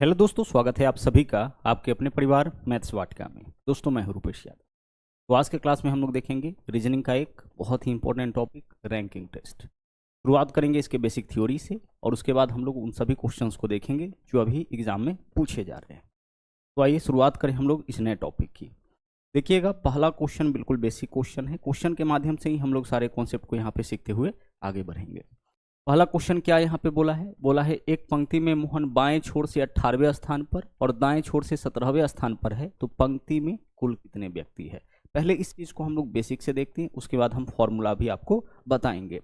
Hello दोस्तों, स्वागत है आप सभी का आपके अपने परिवार मैथ्स वाटिका में। दोस्तों मैं हूं रूपेश यादव। तो आज के क्लास में हम लोग देखेंगे रीजनिंग का एक बहुत ही इंपॉर्टेंट टॉपिक रैंकिंग टेस्ट। शुरुआत करेंगे इसके बेसिक थ्योरी से और उसके बाद हम लोग उन सभी क्वेश्चंस को देखेंगे जो अभी एग्जाम में पूछे जा रहे हैं। तो आइए शुरुआत करें हम लोग इस नए टॉपिक की। देखिएगा, पहला क्वेश्चन बिल्कुल बेसिक क्वेश्चन है। क्वेश्चन के माध्यम से ही हम लोग सारे कॉन्सेप्ट को यहाँ पे सीखते हुए आगे बढ़ेंगे। पहला क्वेश्चन क्या यहाँ पे बोला है एक पंक्ति में मोहन बाएं छोर से 18वें स्थान पर और दाएं छोर से 17वें स्थान पर है, तो पंक्ति में कुल कितने व्यक्ति है। पहले इस चीज को हम लोग बेसिक से देखते हैं, उसके बाद हम फॉर्मूला भी आपको बताएंगे।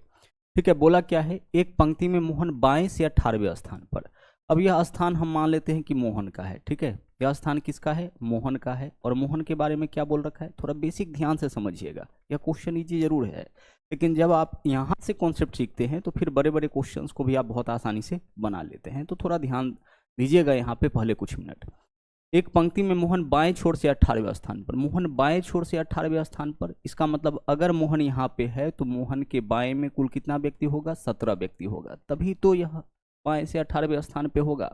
ठीक है, बोला क्या है, एक पंक्ति में मोहन बाएं से 18वें स्थान पर। अब यह स्थान हम मान लेते हैं कि मोहन का है। ठीक है, यह स्थान किसका है, मोहन का है। और मोहन के बारे में क्या बोल रखा है, थोड़ा बेसिक ध्यान से समझिएगा। यह क्वेश्चन इजी जरूर है, लेकिन जब आप यहाँ से कॉन्सेप्ट सीखते हैं तो फिर बड़े बड़े क्वेश्चंस को भी आप बहुत आसानी से बना लेते हैं। तो थोड़ा ध्यान दीजिएगा यहाँ पे पहले कुछ मिनट। एक पंक्ति में मोहन बाएं छोर से 18वें स्थान पर। मोहन बाएं छोर से 18वें स्थान पर, इसका मतलब अगर मोहन यहाँ पे है तो मोहन के बाएं में कुल कितना व्यक्ति होगा, 17 व्यक्ति होगा। तभी तो यह बाएं से 18वें स्थान पे होगा।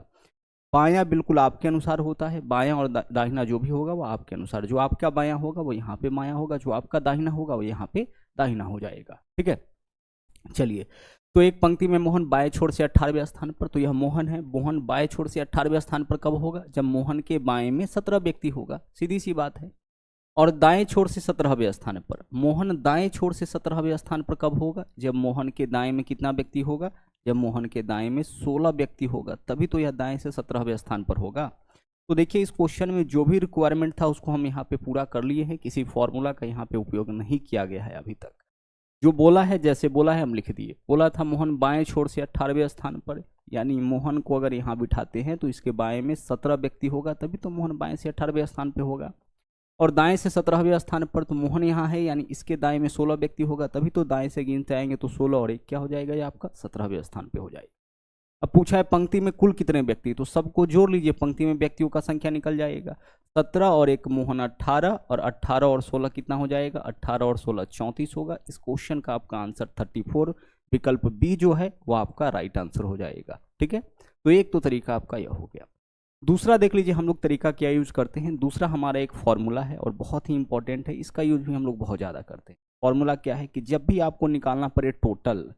बायां बिल्कुल आपके अनुसार होता है, बायां और दाहिना जो भी होगा वो आपके अनुसार। जो आपका बायां होगा वो यहाँ पे बायां होगा, जो आपका दाहिना होगा वो यहाँ पे दाहिना हो जाएगा। ठीक है, चलिए। तो एक पंक्ति में मोहन बाएं छोर से 18वें स्थान पर, तो यह मोहन है। मोहन बाएं छोर से 18वें स्थान पर कब होगा, जब मोहन के बाएं में 17 व्यक्ति होगा, सीधी सी बात है। और दाएं छोर से 17वें स्थान पर, मोहन दाएं छोर से 17वें स्थान पर कब होगा, जब मोहन के दाएं में कितना व्यक्ति होगा, जब मोहन के दाएं में 16 व्यक्ति होगा, तभी तो यह दाएं से 17वें स्थान पर होगा। तो देखिए, इस क्वेश्चन में जो भी रिक्वायरमेंट था उसको हम यहाँ पे पूरा कर लिए हैं। किसी फॉर्मूला का यहाँ पे उपयोग नहीं किया गया है अभी तक। जो बोला है, जैसे बोला है हम लिख दिए। बोला था मोहन बाएं छोर से 18वें स्थान पर, यानी मोहन को अगर यहाँ बिठाते हैं तो इसके बाएं में 17 व्यक्ति होगा, तभी तो मोहन बाएं से 18वें स्थान पर होगा। और दाएं से 17वें स्थान पर, तो मोहन यहाँ है, यानी इसके दाएं में 16 व्यक्ति होगा, तभी तो दाएं से गिनते आएंगे तो 16 और 1 क्या हो जाएगा, ये आपका 17वें स्थान पे हो जाएगा। अब पूछा है पंक्ति में कुल कितने व्यक्ति, तो सबको जोड़ लीजिए, पंक्ति में व्यक्तियों का संख्या निकल जाएगा। 17 और 1 मोहन 18, और 18 और 16 कितना हो जाएगा, 18 और 16 34 होगा। इस क्वेश्चन का आपका आंसर 34, विकल्प बी जो है वो आपका राइट आंसर हो जाएगा। ठीक है, तो एक तो तरीका आपका यह हो गया। दूसरा देख लीजिए हम लोग तरीका क्या यूज करते हैं। दूसरा हमारा एक फॉर्मूला है और बहुत ही इंपॉर्टेंट है, इसका यूज भी हम लोग बहुत ज़्यादा करते हैं। फॉर्मूला क्या है कि जब भी आपको निकालना पड़े टोटल,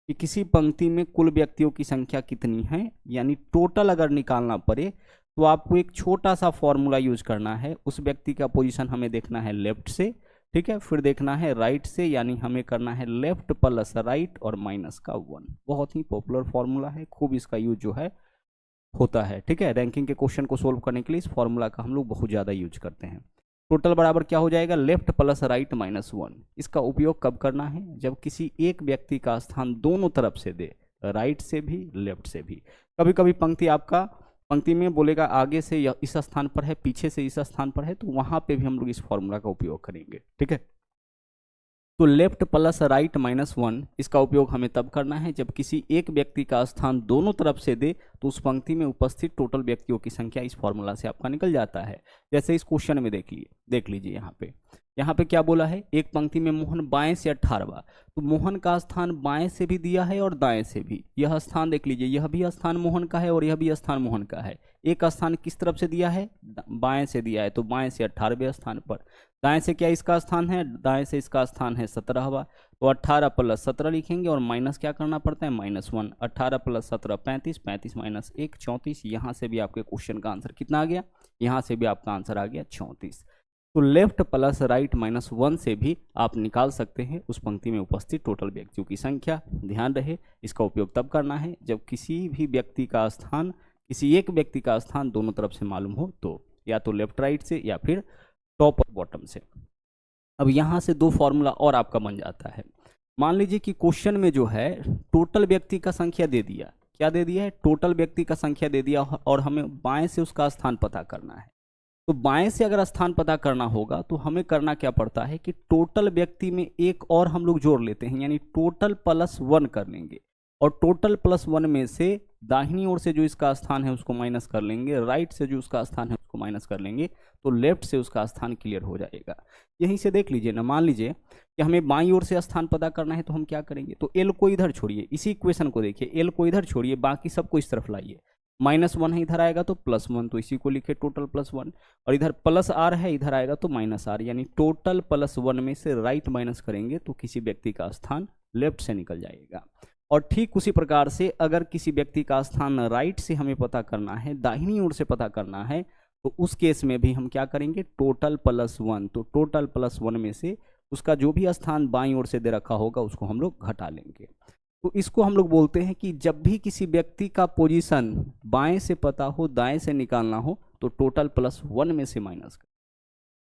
कि किसी पंक्ति में कुल व्यक्तियों की संख्या कितनी है, यानी टोटल अगर निकालना पड़े, तो आपको एक छोटा सा फॉर्मूला यूज करना है। उस व्यक्ति का पोजीशन हमें देखना है लेफ्ट से, ठीक है, फिर देखना है राइट से, यानी हमें करना है लेफ्ट प्लस राइट और माइनस का 1। बहुत ही पॉपुलर फॉर्मूला है, खूब इसका यूज जो है होता है। ठीक है, रैंकिंग के क्वेश्चन को सोल्व करने के लिए इस फॉर्मूला का हम लोग बहुत ज़्यादा यूज करते हैं। टोटल बराबर क्या हो जाएगा, लेफ्ट प्लस राइट माइनस 1। इसका उपयोग कब करना है, जब किसी एक व्यक्ति का स्थान दोनों तरफ से दे, राइट से भी लेफ्ट से भी। कभी कभी पंक्ति में बोलेगा आगे से इस स्थान पर है, पीछे से इस स्थान पर है, तो वहां पे भी हम लोग इस फॉर्मूला का उपयोग करेंगे। ठीक है, तो लेफ्ट प्लस राइट माइनस 1, इसका उपयोग हमें तब करना है जब किसी एक व्यक्ति का स्थान दोनों तरफ से दे, तो उस पंक्ति में उपस्थित टोटल व्यक्तियों की संख्या इस फॉर्मूला से आपका निकल जाता है। जैसे इस क्वेश्चन में देख लीजिए यहाँ पे क्या बोला है, एक पंक्ति में मोहन बाएं से 18वां, तो मोहन का स्थान बाएं से भी दिया है और दाएं से भी। यह स्थान देख लीजिए, यह भी स्थान मोहन का है और यह भी स्थान मोहन का है। एक स्थान किस तरफ से दिया है, बाएं से दिया है, तो बाएं से 18वें स्थान पर। दाएं से क्या इसका स्थान है, दाएं से इसका स्थान है 17वां, तो 18 प्लस 17 लिखेंगे और माइनस क्या करना पड़ता है, -1। 18 प्लस 17 35, 35 माइनस 1 34। यहाँ से भी आपके क्वेश्चन का आंसर कितना आ गया, यहाँ से भी आपका आंसर आ गया 34। तो लेफ्ट प्लस राइट माइनस 1 से भी आप निकाल सकते हैं उस पंक्ति में उपस्थित टोटल व्यक्तियों की संख्या। ध्यान रहे, इसका उपयोग तब करना है जब किसी भी व्यक्ति का स्थान, किसी एक व्यक्ति का स्थान दोनों तरफ से मालूम हो, तो या तो लेफ्ट राइट से या फिर टॉप और बॉटम से। अब यहाँ से दो फॉर्मूला और आपका बन जाता है। मान लीजिए कि क्वेश्चन में जो है टोटल व्यक्ति का संख्या दे दिया, क्या दे दिया है, टोटल व्यक्ति का संख्या दे दिया, और हमें बाएं से उसका स्थान पता करना है। तो बाएं से अगर स्थान पता करना होगा तो हमें करना क्या पड़ता है कि टोटल व्यक्ति में एक और हम लोग जोड़ लेते हैं, यानी टोटल प्लस 1 कर लेंगे। और टोटल प्लस 1 में से दाहिनी ओर से जो इसका स्थान है उसको माइनस कर लेंगे, राइट से जो उसका स्थान है उसको माइनस कर लेंगे, तो लेफ्ट से उसका स्थान क्लियर हो जाएगा। यहीं से देख लीजिए ना, मान लीजिए कि हमें बाईं ओर से स्थान पता करना है, तो हम क्या करेंगे, तो एल को इधर छोड़िए, इसी इक्वेशन को देखिए, एल को इधर छोड़िए, बाकी सबको इस तरफ लाइए। -1 है, इधर आएगा तो +1, तो इसी को लिखे टोटल +1, और इधर +r है, इधर आएगा तो -r, यानी टोटल +1 में से राइट माइनस करेंगे तो किसी व्यक्ति का स्थान लेफ्ट से निकल जाएगा। और ठीक उसी प्रकार से अगर किसी व्यक्ति का स्थान राइट से हमें पता करना है, दाहिनी ओर से पता करना है, तो उस केस में भी हम क्या करेंगे, टोटल +1, तो टोटल +1 में से उसका जो भी स्थान बाईं ओर से दे रखा होगा उसको हम लोग घटा लेंगे। तो इसको हम लोग बोलते हैं कि जब भी किसी व्यक्ति का पोजीशन बाएं से पता हो, दाएं से निकालना हो, तो टोटल +1 में से माइनस करें,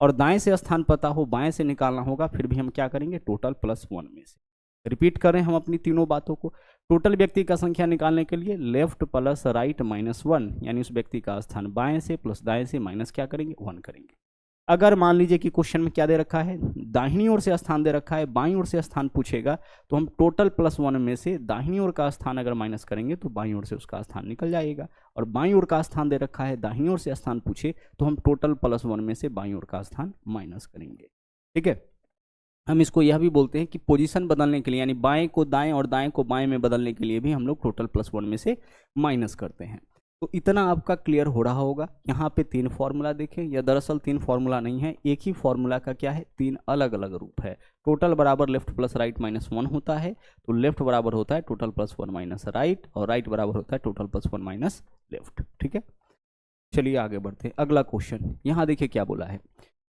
और दाएं से स्थान पता हो, बाएं से निकालना होगा, फिर भी हम क्या करेंगे, टोटल +1 में से। रिपीट करें हम अपनी तीनों बातों को, टोटल व्यक्ति का संख्या निकालने के लिए लेफ्ट प्लस राइट -1, यानी उस व्यक्ति का स्थान बाएं से प्लस दाएं से माइनस क्या करेंगे, 1 करेंगे। अगर मान लीजिए कि क्वेश्चन में क्या दे रखा है, दाहिनी ओर से स्थान दे रखा है, बाईं ओर से स्थान पूछेगा, तो हम टोटल +1 में से दाहिनी ओर का स्थान अगर माइनस करेंगे तो बाईं ओर से उसका स्थान निकल जाएगा, और बाईं ओर का स्थान दे रखा है, दाहिनी ओर से स्थान पूछे तो हम टोटल +1 में से बाईं ओर का स्थान माइनस करेंगे। ठीक है, हम इसको यह भी बोलते हैं कि पोजीशन बदलने के लिए, यानी बाएं को दाएं और दाएं को बाएं में बदलने के लिए भी हम लोग टोटल +1 में से माइनस करते हैं। तो इतना आपका क्लियर हो रहा होगा। यहाँ पे 3 फॉर्मूला देखें, या दरअसल 3 फॉर्मूला नहीं है, एक ही फॉर्मूला का क्या है, 3 अलग अलग रूप है। टोटल बराबर लेफ्ट प्लस राइट -1 होता है, तो लेफ्ट बराबर होता है टोटल +1 माइनस राइट, और राइट बराबर होता है टोटल +1 माइनस लेफ्ट। ठीक है, चलिए आगे बढ़ते हैं। अगला क्वेश्चन यहाँ देखिए क्या बोला है,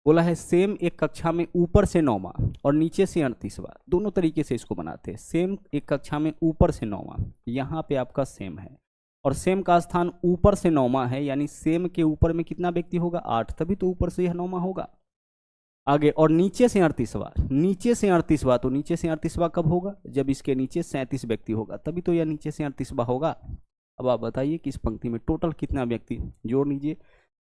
बोला है सेम एक कक्षा में ऊपर से 9वां और नीचे से 38वां, दोनों तरीके से इसको बनाते हैं। सेम एक कक्षा में ऊपर से 9वां, यहाँ पे आपका सेम है, और सेम का स्थान ऊपर से 9वां है, यानी सेम के ऊपर में कितना व्यक्ति होगा, 8, तभी तो ऊपर से यह 9वां होगा। आगे, और नीचे से 38वां, नीचे से 38वां, तो नीचे से 38वां कब होगा, जब इसके नीचे 37 व्यक्ति होगा, तभी तो यह नीचे से 38वां होगा। अब आप बताइए कि इस पंक्ति में टोटल कितना व्यक्ति, जोड़ लीजिए,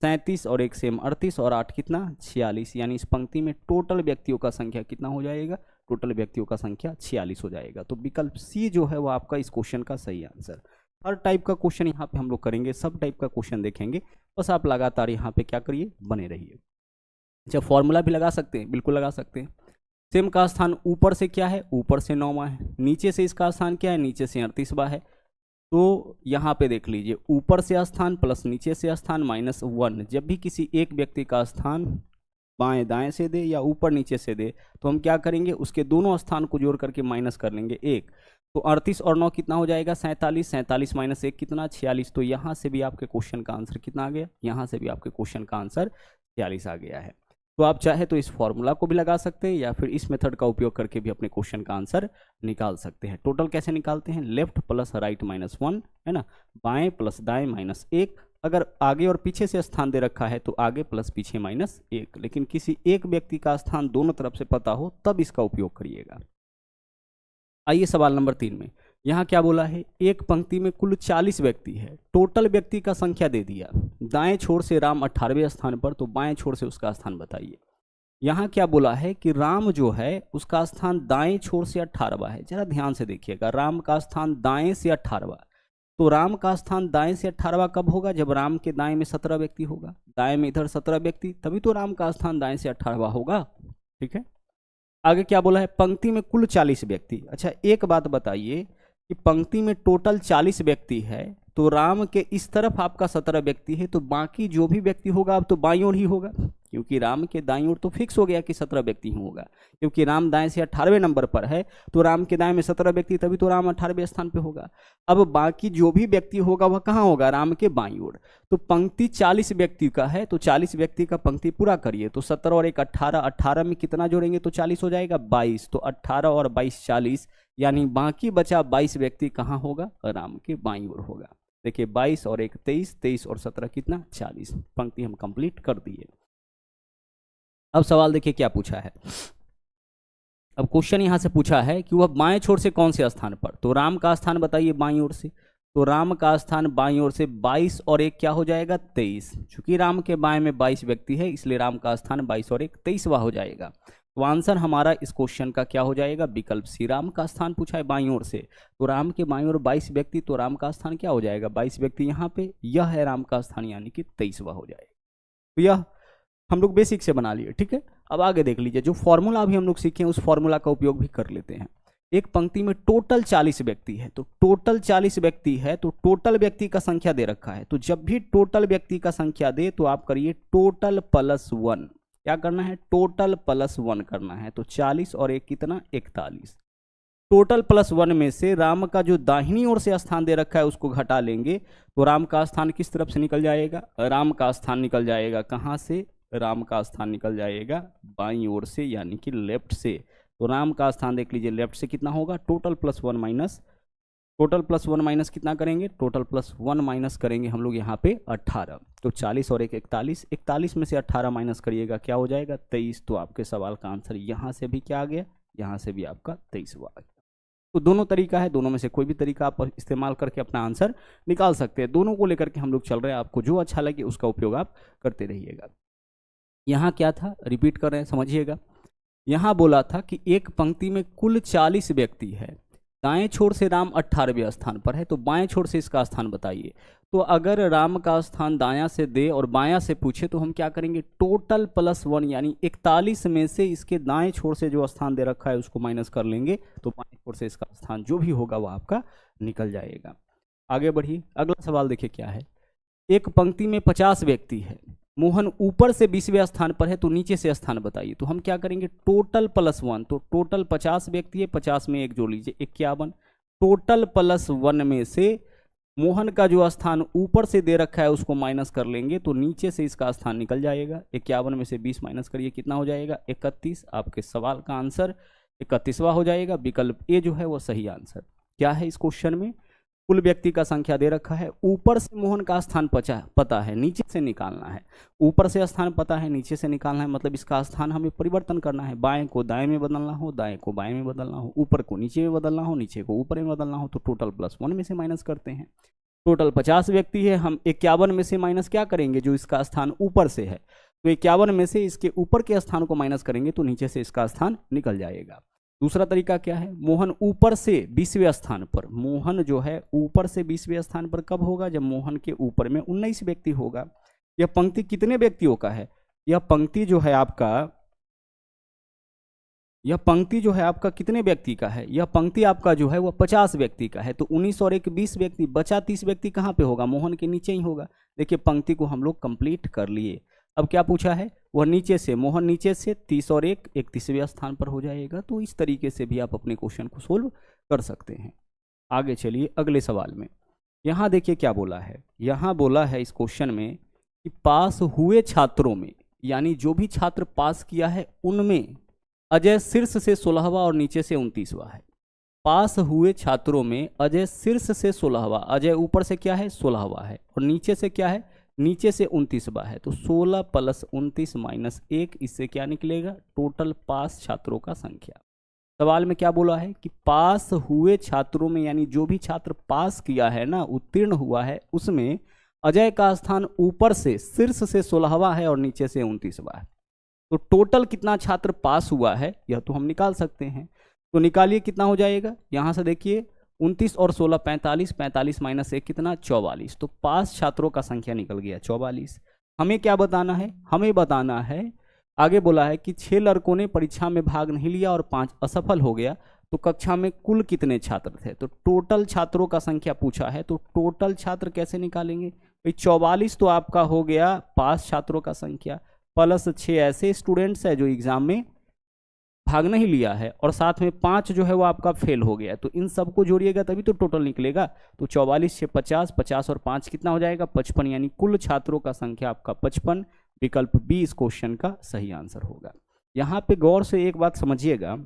37 और 1 सेम 38 और 8 कितना 46, यानी इस पंक्ति में टोटल व्यक्तियों का संख्या कितना हो जाएगा, टोटल व्यक्तियों का संख्या 46 हो जाएगा। तो विकल्प सी जो है वो आपका इस क्वेश्चन का सही आंसर। हर टाइप का क्वेश्चन यहाँ पे हम लोग करेंगे, सब टाइप का क्वेश्चन देखेंगे, बस आप लगातार यहाँ पे क्या करिए, बने रहिए। अच्छा, फॉर्मूला भी लगा सकते हैं, बिल्कुल लगा सकते हैं। सेम का स्थान ऊपर से क्या है, ऊपर से 9वां है, नीचे से इसका स्थान क्या है, नीचे से 38वां है। तो यहाँ पे देख लीजिए, ऊपर से स्थान प्लस नीचे से स्थान -1, जब भी किसी एक व्यक्ति का स्थान बाएं दाएं से दे या ऊपर नीचे से दे, तो हम क्या करेंगे, उसके दोनों स्थान को जोड़ करके माइनस कर लेंगे 1, तो 38 और 9 कितना हो जाएगा, 47, 47 माइनस 1 कितना 46। तो यहाँ से भी आपके क्वेश्चन का आंसर कितना आ गया, यहाँ से भी आपके क्वेश्चन का आंसर 46 आ गया है। तो आप चाहे तो इस फॉर्मूला को भी लगा सकते हैं, या फिर इस मेथड का उपयोग करके भी अपने क्वेश्चन का आंसर निकाल सकते हैं। टोटल कैसे निकालते हैं, लेफ्ट प्लस राइट -1 है ना, बाएं प्लस दाएं -1, अगर आगे और पीछे से स्थान दे रखा है तो आगे प्लस पीछे -1, लेकिन किसी एक व्यक्ति का स्थान दोनों तरफ से पता हो तब इसका उपयोग करिएगा। आइए सवाल नंबर 3 में, यहाँ क्या बोला है, एक पंक्ति में कुल 40 व्यक्ति है, टोटल व्यक्ति का संख्या दे दिया, दाएं छोर से राम 18वें स्थान पर, तो बाएं छोर से उसका स्थान बताइए। यहाँ क्या बोला है कि राम जो है उसका स्थान दाएं छोर से 18वां है, जरा ध्यान से देखिएगा, राम का स्थान दाएं से 18वां, तो राम का स्थान दाएं से 18वां कब होगा, जब राम के दाएं में 17 व्यक्ति होगा, दाएं में इधर 17 व्यक्ति, तभी तो राम का स्थान दाएं से 18वां होगा। ठीक है, आगे क्या बोला है, पंक्ति में कुल 40 व्यक्ति। अच्छा, एक बात बताइए कि पंक्ति में टोटल 40 व्यक्ति है, तो राम के इस तरफ आपका 17 व्यक्ति है, तो बाकी जो भी व्यक्ति होगा अब तो बाईं ओर ही होगा, क्योंकि राम के दाईं ओर तो फिक्स हो गया कि 17 व्यक्ति होगा, क्योंकि राम दाएं से 18वें नंबर पर है, तो राम के दाएं में 17 व्यक्ति, तभी तो राम 18वें स्थान पे होगा। अब बाकी जो भी व्यक्ति होगा वह कहाँ होगा, राम के बाईं ओर। तो पंक्ति 40 व्यक्ति का है, तो 40 व्यक्ति का पंक्ति पूरा करिए, तो 17 और 1 18, 18 में कितना जोड़ेंगे तो 40 हो जाएगा, 22, तो 18 और 22 40, यानी बाकी बचा 22 व्यक्ति कहाँ होगा, राम के बाईं ओर होगा। देखिए 22 और 1 23, 23 और 17 कितना 40, पंक्ति हम कंप्लीट कर दिए। अब सवाल देखिए क्या पूछा है, अब क्वेश्चन यहां से पूछा है कि वह बाएं छोर से कौन से स्थान पर, तो राम का स्थान बताइए बाईं ओर से, तो राम का स्थान बाईं ओर से 22 और 1 क्या हो जाएगा 23, चूंकि राम के बाएं में 22 व्यक्ति है इसलिए राम का स्थान 22 और 1 23वां हो जाएगा। तो आंसर हमारा इस क्वेश्चन का क्या हो जाएगा, विकल्प सी, राम का स्थान पूछा है बाईं ओर से, तो राम के बाईं ओर 22 व्यक्ति, तो राम का स्थान क्या हो जाएगा 22 व्यक्ति यहाँ पे, यह है राम का स्थान, यानी कि 23वां हो जाएगा। तो यह हम लोग बेसिक से बना लिए। ठीक है, अब आगे देख लीजिए, जो फॉर्मूला अभी हम लोग सीखे उस फॉर्मूला का उपयोग भी कर लेते हैं। एक पंक्ति में टोटल 40 व्यक्ति है, तो टोटल 40 व्यक्ति है तो टोटल व्यक्ति का संख्या दे रखा है, तो जब भी टोटल व्यक्ति का संख्या दे तो आप करिए टोटल प्लस 1। क्या करना है? टोटल प्लस 1 करना है। तो 40 और एक कितना? 41। टोटल प्लस 1 में से राम का जो दाहिनी ओर से स्थान दे रखा है उसको घटा लेंगे, तो राम का स्थान किस तरफ से निकल जाएगा? राम का स्थान निकल जाएगा कहाँ से? राम का स्थान निकल जाएगा बाईं ओर से, यानी कि लेफ्ट से। तो राम का स्थान देख लीजिए लेफ्ट से कितना होगा? Total plus 1 minus, total plus 1 minus कितना करेंगे? टोटल प्लस 1 माइनस करेंगे हम लोग यहाँ पे 18। तो 40 और एक 41, 41 में से 18 माइनस करिएगा, क्या हो जाएगा? 23। तो आपके सवाल का आंसर यहाँ से भी क्या आ गया? यहाँ से भी आपका 23 आ गया। तो दोनों तरीका है, दोनों में से कोई भी तरीका आप इस्तेमाल करके अपना आंसर निकाल सकते हैं। दोनों को लेकर के हम लोग चल रहे हैं, आपको जो अच्छा लगे उसका उपयोग आप करते रहिएगा। यहाँ क्या था? रिपीट कर रहे हैं, समझिएगा। यहाँ बोला था कि एक पंक्ति में कुल 40 व्यक्ति है, दाएं छोर से राम 18वें स्थान पर है, तो बाएं छोर से इसका स्थान बताइए। तो अगर राम का स्थान दायां से दे और बायां से पूछे तो हम क्या करेंगे? टोटल प्लस 1, यानी 41 में से इसके दाएं छोर से जो स्थान दे रखा है उसको माइनस कर लेंगे, तो बाएं छोर से इसका स्थान जो भी होगा वह आपका निकल जाएगा। आगे बढ़िए, अगला सवाल देखिए क्या है। एक पंक्ति में 50 व्यक्ति है, मोहन ऊपर से 20वें स्थान पर है, तो नीचे से स्थान बताइए। तो हम क्या करेंगे? टोटल प्लस 1, तो टोटल 50 व्यक्ति है, 50 में एक जोड़ लीजिए 51। टोटल प्लस 1 में से मोहन का जो स्थान ऊपर से दे रखा है उसको माइनस कर लेंगे, तो नीचे से इसका स्थान निकल जाएगा। 51 में से 20 माइनस करिए, कितना हो जाएगा? 31। आपके सवाल का आंसर 31वां हो जाएगा। विकल्प ए जो है वो सही आंसर। क्या है इस क्वेश्चन में? कुल व्यक्ति का संख्या दे रखा है, ऊपर से मोहन का स्थान पता है, नीचे से निकालना है। ऊपर से स्थान पता है, नीचे से निकालना है, मतलब इसका स्थान हमें परिवर्तन करना है। बाएं को दाएं में बदलना हो, दाएं को बाएं में बदलना हो, ऊपर को नीचे में बदलना हो, नीचे को ऊपर में बदलना हो, तो टोटल प्लस 1 में से माइनस करते हैं। टोटल 50 व्यक्ति है, हम 51 में से माइनस क्या करेंगे? जो इसका स्थान ऊपर से है, तो 51 में से इसके ऊपर के स्थान को माइनस करेंगे, तो नीचे से इसका स्थान निकल जाएगा। दूसरा तरीका क्या है? मोहन ऊपर से 20वें स्थान पर, मोहन जो है ऊपर से 20वें स्थान पर कब होगा? जब मोहन के ऊपर में 19 व्यक्ति होगा। यह पंक्ति कितने व्यक्तियों का है? यह पंक्ति जो है आपका कितने व्यक्ति का है? यह पंक्ति आपका जो है वह 50 व्यक्ति का है। तो 19 और एक 20 व्यक्ति, बचा 30 व्यक्ति कहाँ पे होगा? मोहन के नीचे ही होगा। देखिए पंक्ति को हम लोग कंप्लीट कर लिए। अब क्या पूछा है? वह नीचे से, मोहन नीचे से 30 और एक 31वें स्थान पर हो जाएगा। तो इस तरीके से भी आप अपने क्वेश्चन को सोल्व कर सकते हैं। आगे चलिए अगले सवाल में। यहाँ देखिए क्या बोला है। यहाँ बोला है इस क्वेश्चन में कि पास हुए छात्रों में, यानी जो भी छात्र पास किया है उनमें अजय शीर्ष से 16वां और नीचे से 29वां है। पास हुए छात्रों में अजय शीर्ष से 16वां, अजय ऊपर से क्या है? 16वां है, और नीचे से क्या है? नीचे से 29वां है। तो 16 प्लस 29 माइनस 1, इससे क्या निकलेगा? टोटल पास छात्रों का संख्या। सवाल में क्या बोला है कि पास हुए छात्रों में, यानी जो भी छात्र पास किया है ना, उत्तीर्ण हुआ है, उसमें अजय का स्थान ऊपर से शीर्ष से 16वां है और नीचे से 29वां है। तो टोटल कितना छात्र पास हुआ है यह तो हम निकाल सकते हैं। तो निकालिए कितना हो जाएगा। यहां से देखिए 29 और 16 45, 45 माइनस 1 कितना? 44। तो पास छात्रों का संख्या निकल गया 44। हमें क्या बताना है? हमें बताना है, आगे बोला है कि 6 लड़कों ने परीक्षा में भाग नहीं लिया और 5 असफल हो गया, तो कक्षा में कुल कितने छात्र थे? तो टोटल छात्रों का संख्या पूछा है, तो टोटल छात्र कैसे निकालेंगे भाई? 44 तो आपका हो गया पास छात्रों का संख्या, प्लस 6 ऐसे स्टूडेंट्स है जो एग्जाम में भाग नहीं लिया है, और साथ में 5 जो है वो आपका फेल हो गया। तो इन सबको जोड़िएगा तभी तो टोटल निकलेगा। तो 44 से 50, 50 और 5 कितना हो जाएगा? 55, यानी कुल छात्रों का संख्या आपका 55। विकल्प बी इस क्वेश्चन का सही आंसर होगा। यहाँ पे गौर से एक बात समझिएगा,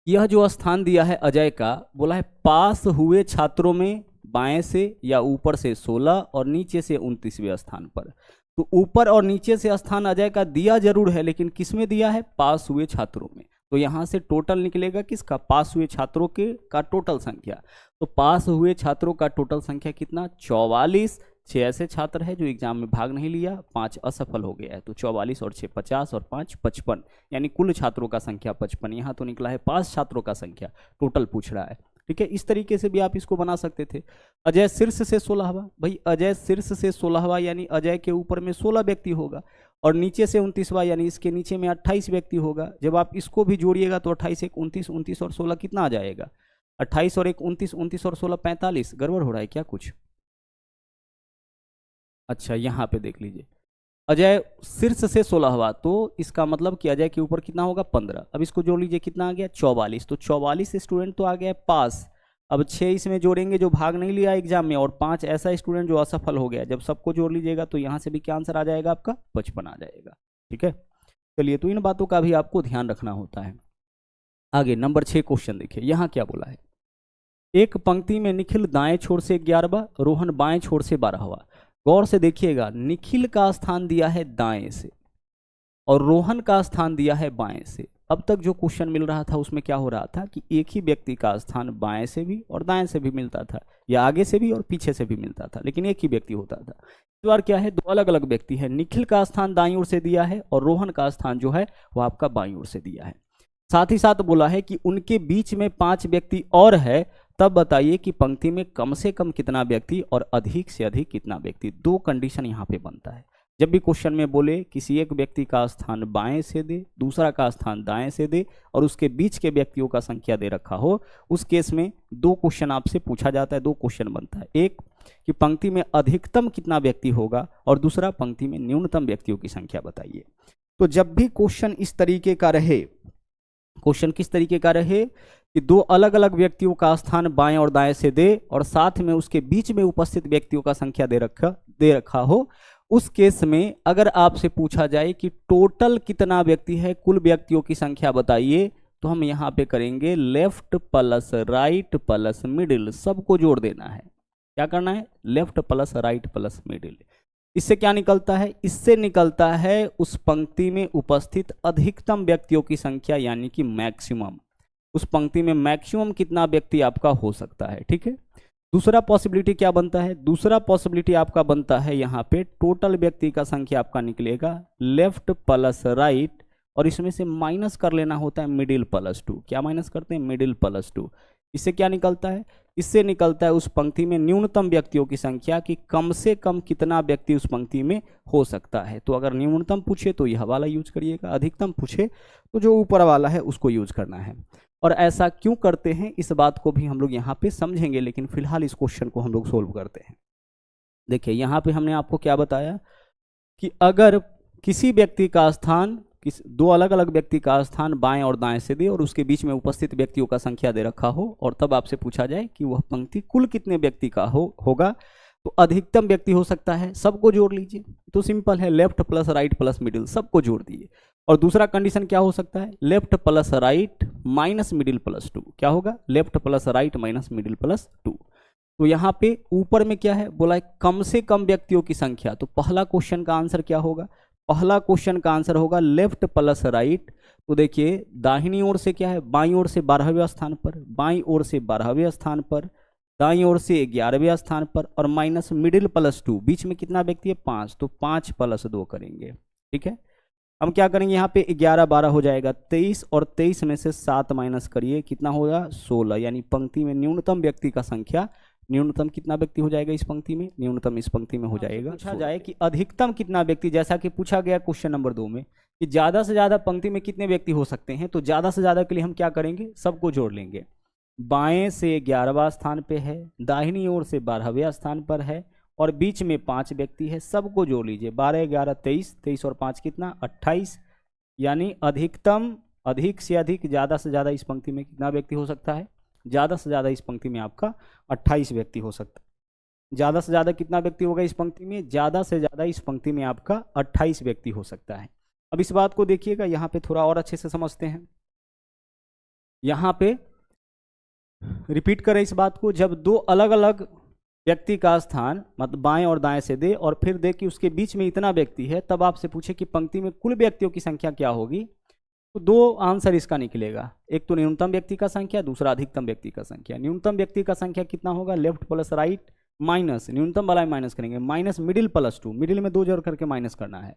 यह जो स्थान दिया है अजय का, बोला है पास हुए छात्रों में बाएं से या ऊपर से 16 और नीचे से 29वें स्थान पर। तो ऊपर और नीचे से स्थान अजय का दिया जरूर है, लेकिन किस में दिया है? पास हुए छात्रों में। तो यहां से टोटल निकलेगा किसका? पास हुए छात्रों के का टोटल संख्या। तो पास हुए छात्रों का टोटल संख्या कितना? 44। 6 ऐसे छात्र है जो एग्जाम में भाग नहीं लिया, 5 असफल हो गया है। तो 44 और 6 50 और 5 55, यानी कुल छात्रों का संख्या 55। यहाँ तो निकला है पास छात्रों का संख्या, टोटल पूछ रहा है। ठीक है, इस तरीके से भी आप इसको बना सकते थे। अजय शीर्ष से 16वां, भाई अजय शीर्ष से 16वां यानी अजय के ऊपर में 16 व्यक्ति होगा, और नीचे से 29वां यानी इसके नीचे में 28 व्यक्ति होगा। जब आप इसको भी जोड़िएगा तो 28 एक 29, 29 और 16 कितना आ जाएगा? 28 और एक 29, 29 और 16 45। गड़बड़ हो रहा है क्या कुछ? अच्छा यहाँ पे देख लीजिए, अजय शीर्ष से 16वां, तो इसका मतलब कि अजय के ऊपर कितना होगा? 15। अब इसको जोड़ लीजिए, कितना आ गया? 44। तो 44 स्टूडेंट तो आ गया पास। अब 6 इसमें जोड़ेंगे जो भाग नहीं लिया एग्जाम में, और 5 ऐसा स्टूडेंट जो असफल हो गया। जब सबको जोड़ लीजिएगा तो यहाँ से भी क्या आंसर आ जाएगा आपका? 55 आ जाएगा। ठीक है, चलिए, तो इन बातों का भी आपको ध्यान रखना होता है। आगे नंबर 6 क्वेश्चन देखिए, यहाँ क्या बोला है। एक पंक्ति में निखिल दाएं छोर से 11वां, रोहन बाएं छोर से 12वां। गौर से देखिएगा, निखिल का स्थान दिया है दाएं से और रोहन का स्थान दिया है बाएं से। अब तक जो क्वेश्चन मिल रहा था उसमें क्या हो रहा था कि एक ही व्यक्ति का स्थान बाएं से भी और दाएं से भी मिलता था, या आगे से भी और पीछे से भी मिलता था, लेकिन एक ही व्यक्ति होता था। इस बार क्या है, दो अलग अलग व्यक्ति है। निखिल का स्थान दाईं ओर से दिया है और रोहन का स्थान जो है वो आपका बाईं ओर से दिया है। साथ ही साथ बोला है कि उनके बीच में 5 व्यक्ति और है, तब बताइए कि पंक्ति में कम से कम कितना व्यक्ति और अधिक से अधिक कितना व्यक्ति। दो कंडीशन यहाँ पे बनता है। जब भी क्वेश्चन में बोले किसी एक व्यक्ति का स्थान बाएं से दे, दूसरा का स्थान दाएं से दे, और उसके बीच के व्यक्तियों का संख्या दे रखा हो, उस केस में दो क्वेश्चन आपसे पूछा जाता है, दो क्वेश्चन बनता है। एक कि पंक्ति में अधिकतम कितना व्यक्ति होगा, और दूसरा पंक्ति में न्यूनतम व्यक्तियों की संख्या बताइए। तो जब भी क्वेश्चन इस तरीके का रहे, क्वेश्चन किस तरीके का रहे कि दो अलग अलग व्यक्तियों का स्थान बाएं और दाएं से दे और साथ में उसके बीच में उपस्थित व्यक्तियों का संख्या दे रखा हो, उस केस में अगर आपसे पूछा जाए कि टोटल कितना व्यक्ति है, कुल व्यक्तियों की संख्या बताइए, तो हम यहाँ पे करेंगे left plus right plus middle, सबको जोड़ देना है। क्या करना है? Left plus right plus middle. इससे क्या निकलता है? इससे निकलता है उस पंक्ति में उपस्थित अधिकतम व्यक्तियों की संख्या, यानी कि मैक्सिमम। उस पंक्ति में मैक्सिमम कितना व्यक्ति आपका हो सकता है। ठीक है, दूसरा पॉसिबिलिटी क्या बनता है? दूसरा पॉसिबिलिटी आपका बनता है यहाँ पे टोटल व्यक्ति का संख्या आपका निकलेगा लेफ्ट प्लस राइट, और इसमें से माइनस कर लेना होता है मिडिल प्लस 2। क्या माइनस करते हैं? Middle plus 2। इससे क्या निकलता है? इससे निकलता है उस पंक्ति में न्यूनतम व्यक्तियों की संख्या, कि कम से कम कितना व्यक्ति उस पंक्ति में हो सकता है। तो अगर न्यूनतम पूछे तो यह वाला यूज करिएगा, अधिकतम पूछे तो जो ऊपर वाला है उसको यूज करना है। और ऐसा क्यों करते हैं इस बात को भी हम लोग यहाँ पे समझेंगे, लेकिन फिलहाल इस क्वेश्चन को हम लोग सोल्व करते हैं। देखिए यहाँ पे हमने आपको क्या बताया कि अगर किसी व्यक्ति का स्थान, दो अलग अलग व्यक्ति का स्थान बाएं और दाएं से दे और उसके बीच में उपस्थित व्यक्तियों का संख्या दे रखा हो, और तब आपसे पूछा जाए कि वह पंक्ति कुल कितने व्यक्ति का होगा, तो अधिकतम व्यक्ति हो सकता है, सबको जोड़ लीजिए। तो सिंपल है, left plus right plus middle, सबको जोड़ दिए। और दूसरा कंडीशन क्या हो सकता है? Left plus right minus middle plus 2। क्या होगा? Left plus right minus middle plus 2। तो यहाँ पे ऊपर में क्या है बोला है? कम से कम व्यक्तियों की संख्या। तो पहला क्वेश्चन का आंसर क्या होगा? पहला क्वेश्चन का आंसर होगा लेफ्ट प्लस राइट। तो देखिए दाहिनी ओर से क्या है? बाईं ओर से 12वें स्थान पर, बाईं ओर से 12वें स्थान पर, दाईं ओर से 11वें स्थान पर, और माइनस मिडिल प्लस 2। बीच में कितना व्यक्ति है? 5। तो 5 प्लस 2 करेंगे। ठीक है, हम क्या करेंगे यहाँ पे 11 12 हो जाएगा 23, और 23 में से 7 माइनस करिए, कितना होगा? 16। यानी पंक्ति में न्यूनतम व्यक्ति का संख्या, न्यूनतम कितना व्यक्ति हो जाएगा इस पंक्ति में? न्यूनतम इस पंक्ति में हो जाएगा। पूछा जाए कि अधिकतम कितना व्यक्ति, जैसा कि पूछा गया क्वेश्चन नंबर 2 में कि ज्यादा से ज्यादा पंक्ति में कितने व्यक्ति हो सकते हैं, तो ज्यादा से ज्यादा के लिए हम क्या करेंगे? सबको जोड़ लेंगे। बाएं से 11वां स्थान पे है, दाहिनी ओर से 12वें स्थान पर है, और बीच में 5 व्यक्ति है, सबको जोड़ लीजिए। 12 11 23, 23 और 5 कितना? 28। यानी अधिकतम, अधिक से अधिक, ज्यादा से ज्यादा इस पंक्ति में कितना व्यक्ति हो सकता है? ज्यादा से ज्यादा इस पंक्ति में आपका 28 व्यक्ति हो सकता है। ज्यादा से ज्यादा कितना व्यक्ति होगा इस पंक्ति में? ज्यादा से ज्यादा इस पंक्ति में आपका 28 व्यक्ति हो सकता है। अब इस बात को देखिएगा, यहाँ पे थोड़ा और अच्छे से समझते हैं। यहाँ पे रिपीट करें इस बात को, जब दो अलग अलग व्यक्ति का स्थान मतलब बाएं और दाएं से दे और फिर दे कि उसके बीच में इतना व्यक्ति है, तब आपसे पूछे कि पंक्ति में कुल व्यक्तियों की संख्या क्या होगी, तो दो आंसर इसका निकलेगा। एक तो न्यूनतम व्यक्ति का संख्या, दूसरा अधिकतम व्यक्ति का संख्या। न्यूनतम व्यक्ति का संख्या कितना होगा? लेफ्ट प्लस राइट माइनस, न्यूनतम वाला माइनस करेंगे, माइनस मिडिल प्लस 2, मिडिल में 2 जोड़ करके माइनस करना है।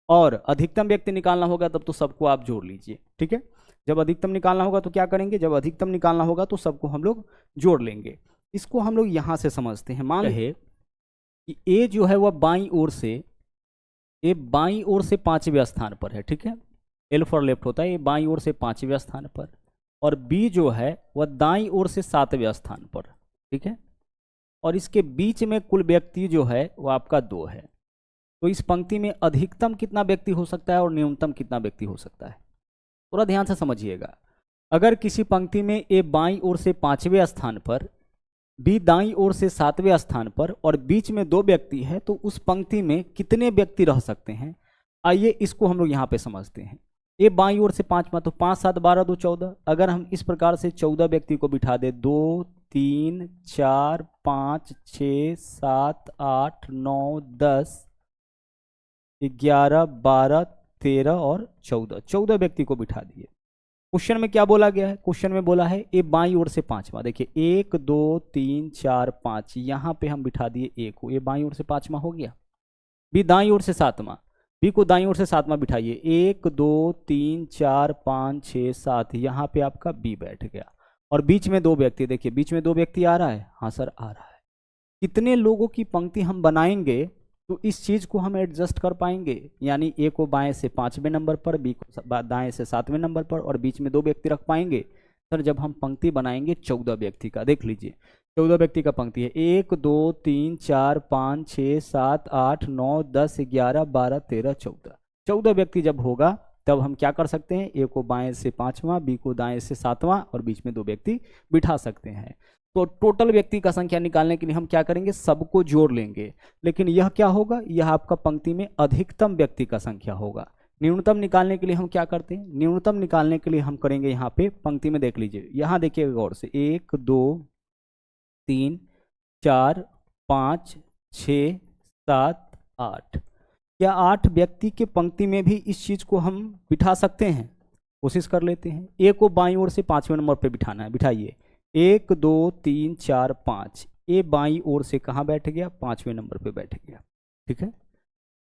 और अधिकतम व्यक्ति निकालना होगा तब तो सबको आप जोड़ लीजिए। ठीक है, जब अधिकतम निकालना होगा तो क्या करेंगे, जब अधिकतम निकालना होगा तो सबको हम लोग जोड़ लेंगे। इसको हम लोग यहाँ से समझते हैं। मान रहे कि ए जो है वह बाईं ओर से, ए बाईं ओर से 5वें स्थान पर है, ठीक है, एल फॉर लेफ्ट होता है, ये बाईं ओर से 5वें स्थान पर, और बी जो है वह दाईं ओर से 7वें स्थान पर, ठीक है, और इसके बीच में कुल व्यक्ति जो है वो आपका 2 है। तो इस पंक्ति में अधिकतम कितना व्यक्ति हो सकता है और न्यूनतम कितना व्यक्ति हो सकता है, थोड़ा ध्यान से समझिएगा। अगर किसी पंक्ति में ए बाईं ओर से 5वें स्थान पर, बी दाईं ओर से 7वें स्थान पर और बीच में 2 व्यक्ति है, तो उस पंक्ति में कितने व्यक्ति रह सकते हैं, आइए इसको हम लोग यहाँ पे समझते हैं। ए बाईं ओर से 5वां, तो 5 7 12 2 14। अगर हम इस प्रकार से 14 व्यक्ति को बिठा दे, 2 3 4 5 6 7 8 9 10 11 12 13 और 14 व्यक्ति को बिठा दिए। क्वेश्चन में क्या बोला गया है, क्वेश्चन में बोला है ए बाईं ओर से 5वां। देखिए 1 2 3 4 5, यहाँ पे हम बिठा दिए ए को, ये बाईं ओर से 5वां हो गया। बी दाईं ओर से 7वां, बी को दाईं ओर से 7वां बिठाइए, 1 2 3 4 5 6 7, यहाँ पे आपका बी बैठ गया। और बीच में 2 व्यक्ति, देखिए बीच में 2 व्यक्ति आ रहा है, हाँ सर आ रहा है। कितने लोगों की पंक्ति हम बनाएंगे तो इस चीज को हम एडजस्ट कर पाएंगे, यानी ए को बाएं से 5वें नंबर पर, बी को दाएं से 7वें नंबर पर, और बीच में 2 व्यक्ति रख पाएंगे। सर जब हम पंक्ति बनाएंगे 14 व्यक्ति का, देख लीजिए 14 व्यक्ति का पंक्ति है, 1 2 3 4 5 6 7 8 9 10 11 12 13 14। 14 व्यक्ति जब होगा तब हम क्या कर सकते हैं, ए को बाएं से 5वां, बी को दाएं से 7वां और बीच में 2 व्यक्ति बिठा सकते हैं। तो टोटल व्यक्ति का संख्या निकालने के लिए हम क्या करेंगे, सबको जोड़ लेंगे। लेकिन यह क्या होगा, यह आपका पंक्ति में अधिकतम व्यक्ति का संख्या होगा। न्यूनतम निकालने के लिए हम क्या करते हैं, न्यूनतम निकालने के लिए हम करेंगे यहाँ पे पंक्ति में, देख लीजिए यहाँ देखिएगा गौर से, 1 2 3 4 5 6 7 8। क्या 8 व्यक्ति के पंक्ति में भी इस चीज को हम बिठा सकते हैं, कोशिश कर लेते हैं। ए को बाईं ओर से 5वें नंबर पे बिठाना है, बिठाइए 1 2 3 4 5। ए बाईं ओर से कहाँ बैठ गया, 5वें नंबर पे बैठ गया, ठीक है।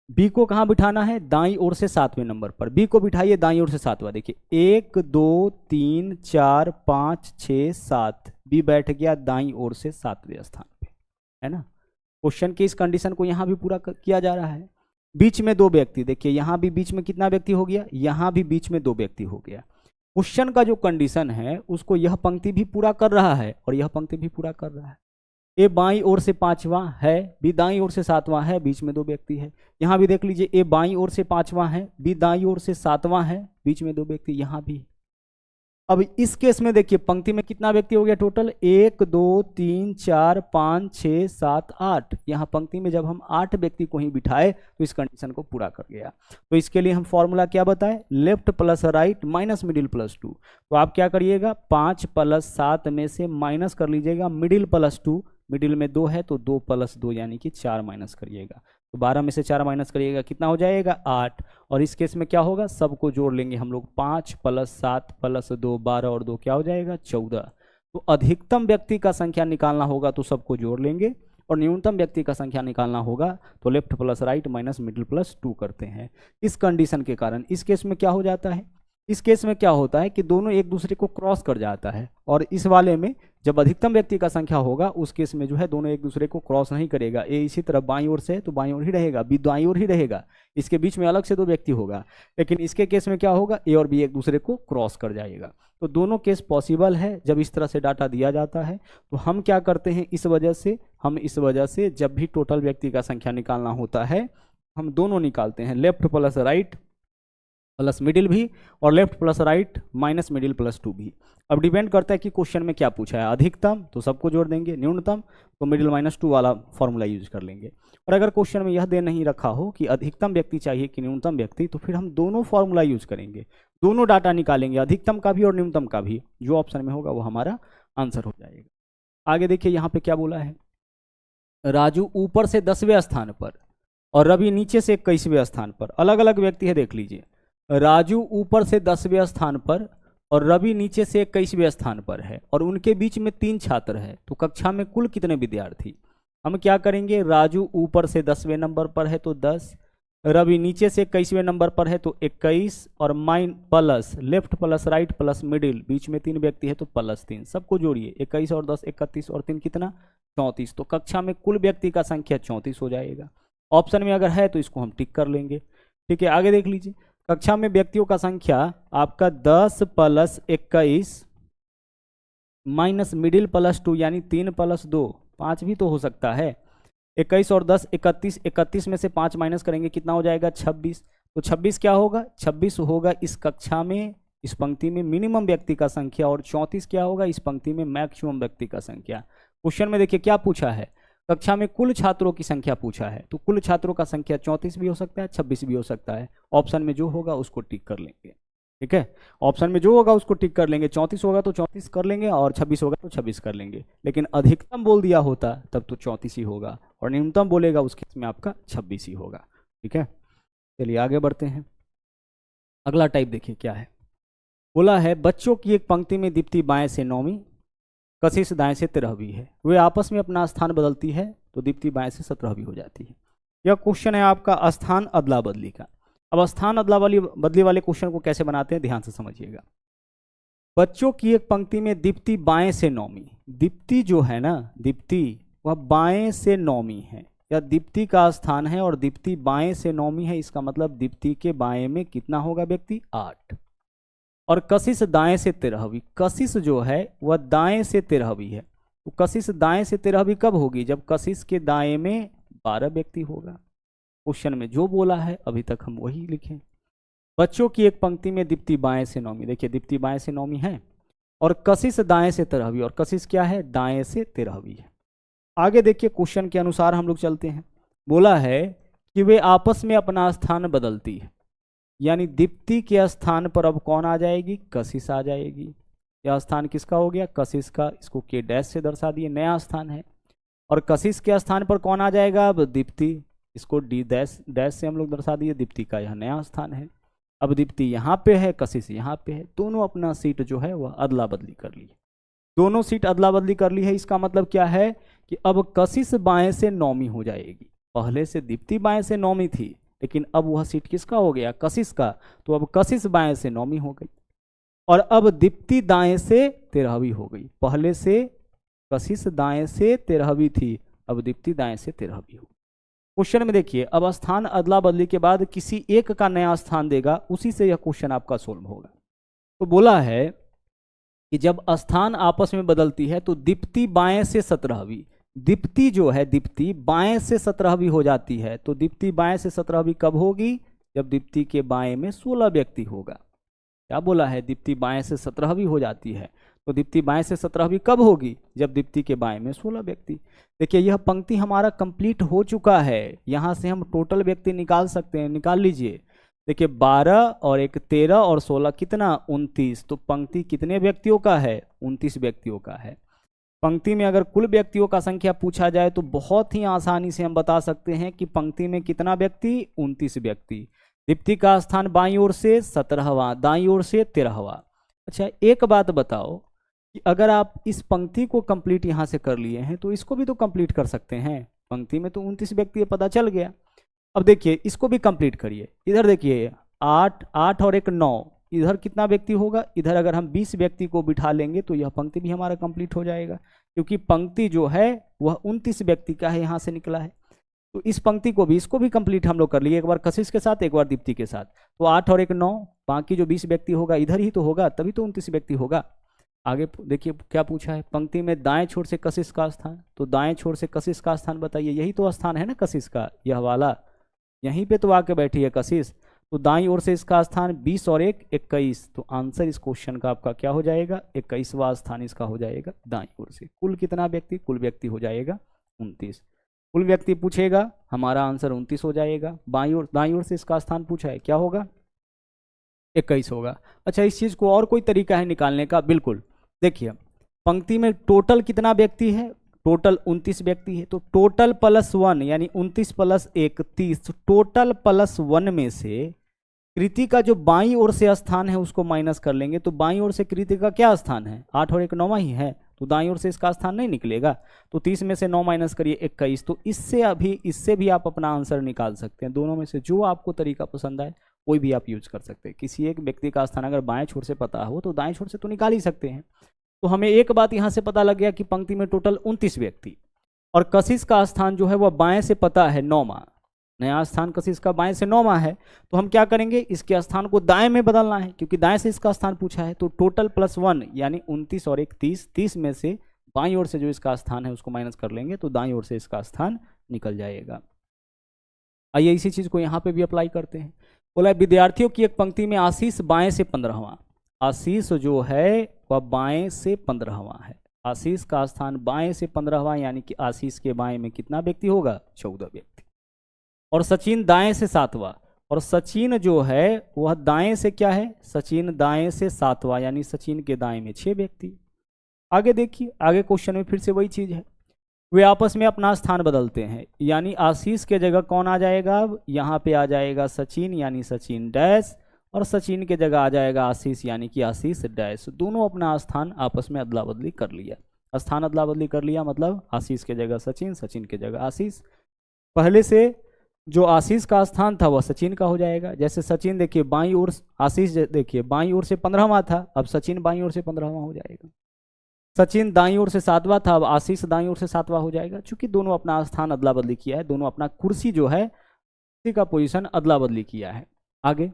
बी को कहाँ बिठाना है, दाईं ओर से 7वें नंबर पर, बी को बिठाइए दाईं ओर से 7वां। देखिए 1 2 3 4 5 6 7, बी बैठ गया दाईं ओर से 7वें स्थान पे, है ना। क्वेश्चन की इस कंडीशन को यहाँ भी पूरा किया जा रहा है। बीच में 2 व्यक्ति, देखिए यहाँ भी बीच में कितना व्यक्ति हो गया, यहाँ भी बीच में 2 व्यक्ति हो गया। क्वेश्चन का जो कंडीशन है उसको यह पंक्ति भी पूरा कर रहा है और यह पंक्ति भी पूरा कर रहा है। ए बाईं ओर से 5वां है, बी दाईं ओर से 7वां है, बीच में 2 व्यक्ति है। यहाँ भी देख लीजिए ए बाईं ओर से 5वां है, बी दाईं ओर से 7वां है, बीच में 2 व्यक्ति यहाँ भी। अब इस केस में देखिए पंक्ति में कितना व्यक्ति हो गया टोटल, 1 2 3 4 5 6 7 8। यहाँ पंक्ति में जब हम 8 व्यक्ति को ही बिठाए तो इस कंडीशन को पूरा कर गया। तो इसके लिए हम फॉर्मूला क्या बताएं, left plus right minus middle plus 2। तो आप क्या करिएगा, 5 + 7 में से माइनस कर लीजिएगा मिडिल प्लस 2, मिडिल में 2 है तो 2 + 2 यानी कि 4 माइनस करिएगा। तो 12 में से 4 माइनस करिएगा, कितना हो जाएगा 8। और इस केस में क्या होगा, सबको जोड़ लेंगे हम लोग, 5 + 7 + 2 12 और 2 क्या हो जाएगा 14। तो अधिकतम व्यक्ति का संख्या निकालना होगा तो सबको जोड़ लेंगे, और न्यूनतम व्यक्ति का संख्या निकालना होगा तो left plus right minus middle plus 2 करते हैं। इस कंडीशन के कारण इस केस में क्या हो जाता है, इस केस में क्या होता है कि दोनों एक दूसरे को क्रॉस कर जाता है। और इस वाले में जब अधिकतम व्यक्ति का संख्या होगा उस केस में जो है दोनों एक दूसरे को क्रॉस नहीं करेगा। ए इसी तरह बाईं ओर से है तो बाईं ओर ही रहेगा, बी दाईं ओर ही रहेगा, इसके बीच में अलग से 2 व्यक्ति होगा। लेकिन इसके केस में क्या होगा, ए और बी एक दूसरे को क्रॉस कर जाएगा। तो दोनों केस पॉसिबल है जब इस तरह से डाटा दिया जाता है। तो हम क्या करते हैं, इस वजह से जब भी टोटल व्यक्ति का संख्या निकालना होता है हम दोनों निकालते हैं, left plus right plus middle भी और left plus right minus middle plus 2 भी। अब डिपेंड करता है कि क्वेश्चन में क्या पूछा है, अधिकतम तो सबको जोड़ देंगे, न्यूनतम तो मिडिल -2 वाला फॉर्मूला यूज कर लेंगे। और अगर क्वेश्चन में यह दे नहीं रखा हो कि अधिकतम व्यक्ति चाहिए कि न्यूनतम व्यक्ति, तो फिर हम दोनों फॉर्मूला यूज करेंगे, दोनों डाटा निकालेंगे, अधिकतम का भी और न्यूनतम का भी। जो ऑप्शन में होगा वो हमारा आंसर हो जाएगा। आगे देखिए यहाँ पे क्या बोला है, राजू ऊपर से 10वें स्थान पर और रवि नीचे से 21वें स्थान पर। अलग अलग व्यक्ति है, देख लीजिए, राजू ऊपर से 10वें स्थान पर और रवि नीचे से 21वें स्थान पर है और उनके बीच में 3 छात्र हैं। तो कक्षा में कुल कितने विद्यार्थी, हम क्या करेंगे, राजू ऊपर से 10वें नंबर पर है तो 10, रवि नीचे से 21वें नंबर पर है तो 21 और mine plus left plus right plus middle, बीच में 3 व्यक्ति है तो +3, सबको जोड़िए 21 और 10 31 और 3 कितना 34। तो कक्षा में कुल व्यक्ति का संख्या 34 हो जाएगा। ऑप्शन में अगर है तो इसको हम टिक कर लेंगे। ठीक है, आगे देख लीजिए। कक्षा में व्यक्तियों का संख्या आपका 10 + 21 माइनस मिडिल +2 यानी 3 + 2 5 भी तो हो सकता है। 21 और 10 31, 31 में से 5 माइनस करेंगे कितना हो जाएगा 26। तो 26 क्या होगा 26 होगा इस कक्षा में इस पंक्ति में मिनिमम व्यक्ति का संख्या, और 34 क्या होगा इस पंक्ति में मैक्सिमम व्यक्ति का संख्या। क्वेश्चन में देखिए क्या पूछा है, कक्षा में कुल छात्रों की संख्या पूछा है, तो कुल छात्रों का संख्या 34 भी हो सकता है 26 भी हो सकता है। ऑप्शन में जो होगा उसको टिक कर लेंगे। ठीक है, ऑप्शन में जो होगा उसको टिक कर लेंगे। 34 होगा तो 34 कर लेंगे और 26 होगा तो 26 कर लेंगे। लेकिन अधिकतम बोल दिया होता तब तो 34 ही होगा, और न्यूनतम बोलेगा उस केस में आपका 26 ही होगा। ठीक है, चलिए आगे बढ़ते हैं। अगला टाइप देखिए क्या है। बोला है बच्चों की एक पंक्ति में दीप्ति बाएं से 9वीं, कशिश दाएं से 13वीं है, वे आपस में अपना स्थान बदलती है तो दीप्ति बाएं से 17वीं हो जाती है। यह क्वेश्चन है आपका स्थान अदला बदली का। अब स्थान अदला बदली वाले क्वेश्चन को कैसे बनाते हैं ध्यान से समझिएगा। बच्चों की एक पंक्ति में दीप्ति बाएं से 9वीं, दीप्ति जो है ना दीप्ति वह बाएं से 9वीं है, या दीप्ति का स्थान है और दीप्ति बाएं से 9वीं है, इसका मतलब दीप्ति के बाएं में कितना होगा व्यक्ति 8। और कशिश दाएं से 13वीं, कशिश जो है वह दाएं से 13वीं है, तो कशिश दाएं से 13वीं कब होगी जब कशिश के दाएं में 12 व्यक्ति होगा। क्वेश्चन में जो बोला है अभी तक हम वही लिखें। बच्चों की एक पंक्ति में दीप्ति बाएं से 9वीं, देखिए दीप्ति बाएं से 9वीं है और कशिश दाएं से 13वीं, और कशिश क्या है दाएं से 13वीं है। आगे देखिए क्वेश्चन के अनुसार हम लोग चलते हैं। बोला है कि वे आपस में अपना स्थान बदलती है, यानी दीप्ति के स्थान पर अब कौन आ जाएगी कशिश आ जाएगी। यह स्थान किसका हो गया कशिश का, इसको के डैश से दर्शा दिए, नया स्थान है। और कशिश के स्थान पर कौन आ जाएगा अब दीप्ति, इसको डी डैश से हम लोग दर्शा दिए, दीप्ति का यह नया स्थान है। अब दीप्ति यहाँ पे है कशिश यहाँ पे है, दोनों अपना सीट जो है वह अदला बदली कर ली, दोनों सीट अदला बदली कर ली है। इसका मतलब क्या है कि अब कशिश बाएं से 9वीं हो जाएगी, पहले से दीप्ति बाएं से 9वीं थी लेकिन अब वह सीट किसका हो गया कशिश का, तो अब कशिश बाएं से 9वीं हो गई। और अब दीप्ति दाएं से 13वीं हो गई, पहले से कशिश दाएं से 13वीं थी, अब दीप्ति दाएं से 13वीं हो। क्वेश्चन में देखिए अब स्थान अदला बदली के बाद किसी एक का नया स्थान देगा, उसी से यह क्वेश्चन आपका सोल्व होगा। तो बोला है कि जब स्थान आपस में बदलती है तो दीप्ति बाएं से 17वीं, दीप्ति जो है दीप्ति बाएं से 17वीं हो जाती है, तो दीप्ति बाएं से 17वीं कब होगी जब दीप्ति के बाएं में 16 व्यक्ति होगा। क्या बोला है दीप्ति बाएं से 17वीं हो जाती है, तो दीप्ति बाएं से 17वीं कब होगी जब दीप्ति के बाएं में 16 व्यक्ति। देखिए यह पंक्ति हमारा कंप्लीट हो चुका है, यहाँ से हम टोटल व्यक्ति निकाल सकते हैं, निकाल लीजिए। देखिए 12 और 1 13 और 16 कितना 29, तो पंक्ति कितने व्यक्तियों का है 29 व्यक्तियों का है। पंक्ति में अगर कुल व्यक्तियों का संख्या पूछा जाए तो बहुत ही आसानी से हम बता सकते हैं कि पंक्ति में कितना व्यक्ति 29 व्यक्ति। दीप्ति का स्थान बाईं ओर से 17वां, दाईं ओर से 13वां। अच्छा एक बात बताओ कि अगर आप इस पंक्ति को कंप्लीट यहाँ से कर लिए हैं तो इसको भी तो कंप्लीट कर सकते हैं, पंक्ति में तो 29 व्यक्ति पता चल गया। अब देखिए इसको भी कंप्लीट करिए, इधर देखिए 8 8 और 1 9, इधर कितना व्यक्ति होगा, इधर अगर हम 20 व्यक्ति को बिठा लेंगे तो यह पंक्ति भी हमारा कंप्लीट हो जाएगा, क्योंकि पंक्ति जो है वह 29 व्यक्ति का है, यहाँ से निकला है। तो इस पंक्ति को भी इसको भी कंप्लीट हम लोग कर लिए, एक बार कशिश के साथ एक बार दीप्ति के साथ। तो 8 और 1 9, बाकी जो 20 व्यक्ति होगा इधर ही तो होगा, तभी तो 29 व्यक्ति होगा। आगे देखिए क्या पूछा है, पंक्ति में दाएं छोर से कशिश का स्थान, तो दाएं छोर से कशिश का स्थान बताइए, यही तो स्थान है ना कशिश का, यह वाला यहीं पे तो आके बैठी है कशिश। तो दाईं ओर से इसका स्थान 20 और 1 21, तो आंसर इस क्वेश्चन का आपका क्या हो जाएगा 21वां स्थान इसका हो जाएगा दाईं ओर से। कुल कितना व्यक्ति, कुल व्यक्ति हो जाएगा 29। कुल व्यक्ति पूछेगा हमारा आंसर 29 हो जाएगा। बाईं ओर दाईं ओर से इसका स्थान पूछा है क्या होगा 21 होगा। अच्छा इस चीज को और कोई तरीका है निकालने का, बिल्कुल देखिए पंक्ति में टोटल कितना व्यक्ति है, टोटल 29 व्यक्ति है, तो टोटल +1 यानी 29 + 1 30, टोटल +1 में से कृति का जो बाईं ओर से स्थान है उसको माइनस कर लेंगे, तो बाईं ओर से कृति का क्या स्थान है 8 और 1 9 ही है, तो दाईं ओर से इसका स्थान नहीं निकलेगा। तो 30 में से 9 माइनस करिए 21, तो इससे भी आप अपना आंसर निकाल सकते हैं। दोनों में से जो आपको तरीका पसंद आए कोई भी आप यूज कर सकते हैं। किसी एक व्यक्ति का स्थान अगर बाएं छोर से पता हो तो दाएं छोर से तो निकाल ही सकते हैं। तो हमें एक बात यहाँ से पता लग गया कि पंक्ति में टोटल 29 व्यक्ति, और कशिश का स्थान जो है वह बाएं से पता है 9वां, नया स्थान कशिश का बाएं से 9वां है। तो हम क्या करेंगे, इसके स्थान को दाएं में बदलना है, क्योंकि दाएं से इसका स्थान पूछा है। तो टोटल +1 यानी 29 और 1 30, 30 में से बाईं ओर से जो इसका स्थान है उसको माइनस कर लेंगे, तो दाईं ओर से इसका स्थान निकल जाएगा। आइए इसी चीज को यहाँ पे भी अप्लाई करते हैं। बोला विद्यार्थियों की एक पंक्ति में आशीष बाएं से 15वां, आशीष जो है वह बाएं से 15वां है। आशीष का स्थान बाएं से 15वां, यानी कि आशीष के बाएं में कितना व्यक्ति होगा, 14 व्यक्ति। और सचिन दाएं से 7वां, और सचिन जो है वह दाएं से क्या है, सचिन दाएं से 7वां, यानी सचिन के दाएं में 6 व्यक्ति। आगे देखिए, आगे क्वेश्चन में फिर से वही चीज है, वे आपस में अपना स्थान बदलते हैं, यानी आशीष के जगह कौन आ जाएगा, अब यहाँ पे आ जाएगा सचिन, यानी सचिन डैश, और सचिन के जगह आ जाएगा आशीष, यानी कि आशीष डैश। दोनों अपना स्थान आपस में अदला बदली कर लिया। स्थान अदला बदली कर लिया मतलब आशीष के जगह सचिन, सचिन के जगह आशीष। पहले से जो आशीष का स्थान था वह सचिन का हो जाएगा। जैसे सचिन देखिए बाईं ओर, आशीष देखिए बाईं ओर से 15वां था, अब सचिन बाईं ओर से 15वां हो जाएगा। सचिन दाईं ओर से 7वां था, अब आशीष दाईं ओर से 7वां हो जाएगा। चूंकि दोनों अपना स्थान अदला बदली किया है, दोनों अपना कुर्सी जो है कुर्सी का पोजीशन अदला बदली किया है। आगे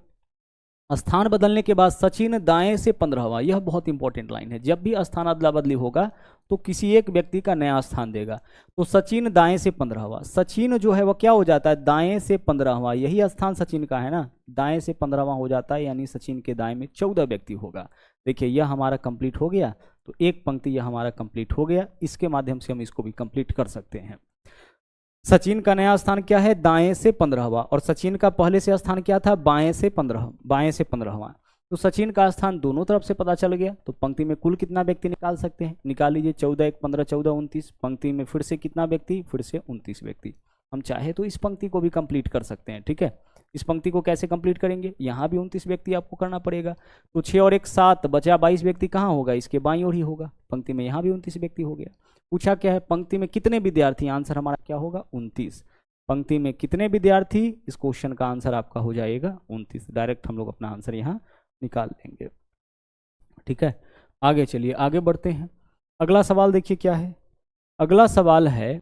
स्थान बदलने के बाद सचिन दाएं से 15वां, यह बहुत इंपॉर्टेंट लाइन है। जब भी स्थान अदला बदली होगा तो किसी एक व्यक्ति का नया स्थान देगा। तो सचिन दाएं से 15वां, सचिन जो है वह क्या हो जाता है, दाएं से 15वां, यही स्थान सचिन का है ना, दाएं से 15वां हो जाता है, यानी सचिन के दाएं में 14 व्यक्ति होगा। देखिए यह हमारा कंप्लीट हो गया, तो एक पंक्ति यह हमारा कंप्लीट हो गया। इसके माध्यम से हम इसको भी कंप्लीट कर सकते हैं। सचिन का नया स्थान क्या है, दाएं से 15वां, और सचिन का पहले से स्थान क्या था, बाएं से 15वां। तो सचिन का स्थान दोनों तरफ से पता चल गया। तो पंक्ति में कुल कितना व्यक्ति निकाल सकते हैं, निकाल लीजिए, 14 1 15 14 29। पंक्ति में फिर से कितना व्यक्ति, फिर से 29 व्यक्ति। हम चाहे तो इस पंक्ति को भी कंप्लीट कर सकते हैं। ठीक है, इस पंक्ति को कैसे कंप्लीट करेंगे, यहाँ भी 29 व्यक्ति आपको करना पड़ेगा। तो 6 और 1 7, बचा 22 व्यक्ति कहाँ होगा, इसके बाईं ओर ही होगा। पंक्ति में यहाँ भी 29 व्यक्ति हो गया। पूछा क्या है, पंक्ति में कितने विद्यार्थी, आंसर हमारा क्या होगा, 29। पंक्ति में कितने विद्यार्थी, इस क्वेश्चन का आंसर आपका हो जाएगा 29। डायरेक्ट हम लोग अपना आंसर यहाँ निकाल लेंगे। ठीक है, आगे चलिए, आगे बढ़ते हैं। अगला सवाल देखिए क्या है। अगला सवाल है,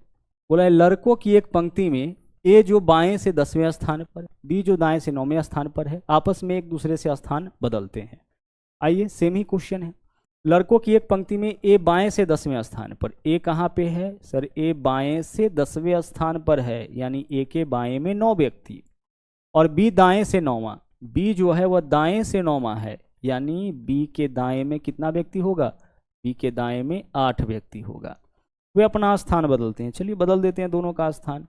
बोला है लड़कों की एक पंक्ति में ए जो बाएं से 10वें स्थान पर, बी जो दाएं से 9वें स्थान पर है, आपस में एक दूसरे से स्थान बदलते हैं। आइए सेम ही क्वेश्चन है। लड़कों की एक पंक्ति में ए बाएं से 10वें स्थान पर, ए कहाँ पे है सर, ए बाएं से 10वें स्थान पर है, यानी ए के बाएं में 9 व्यक्ति, और बी दाएं से 9वां, बी जो है वह दाएं से 9वां है, यानी बी के दाएं में कितना व्यक्ति होगा, बी के दाएं में 8 व्यक्ति होगा। वे अपना स्थान बदलते हैं। चलिए बदल देते हैं दोनों का स्थान।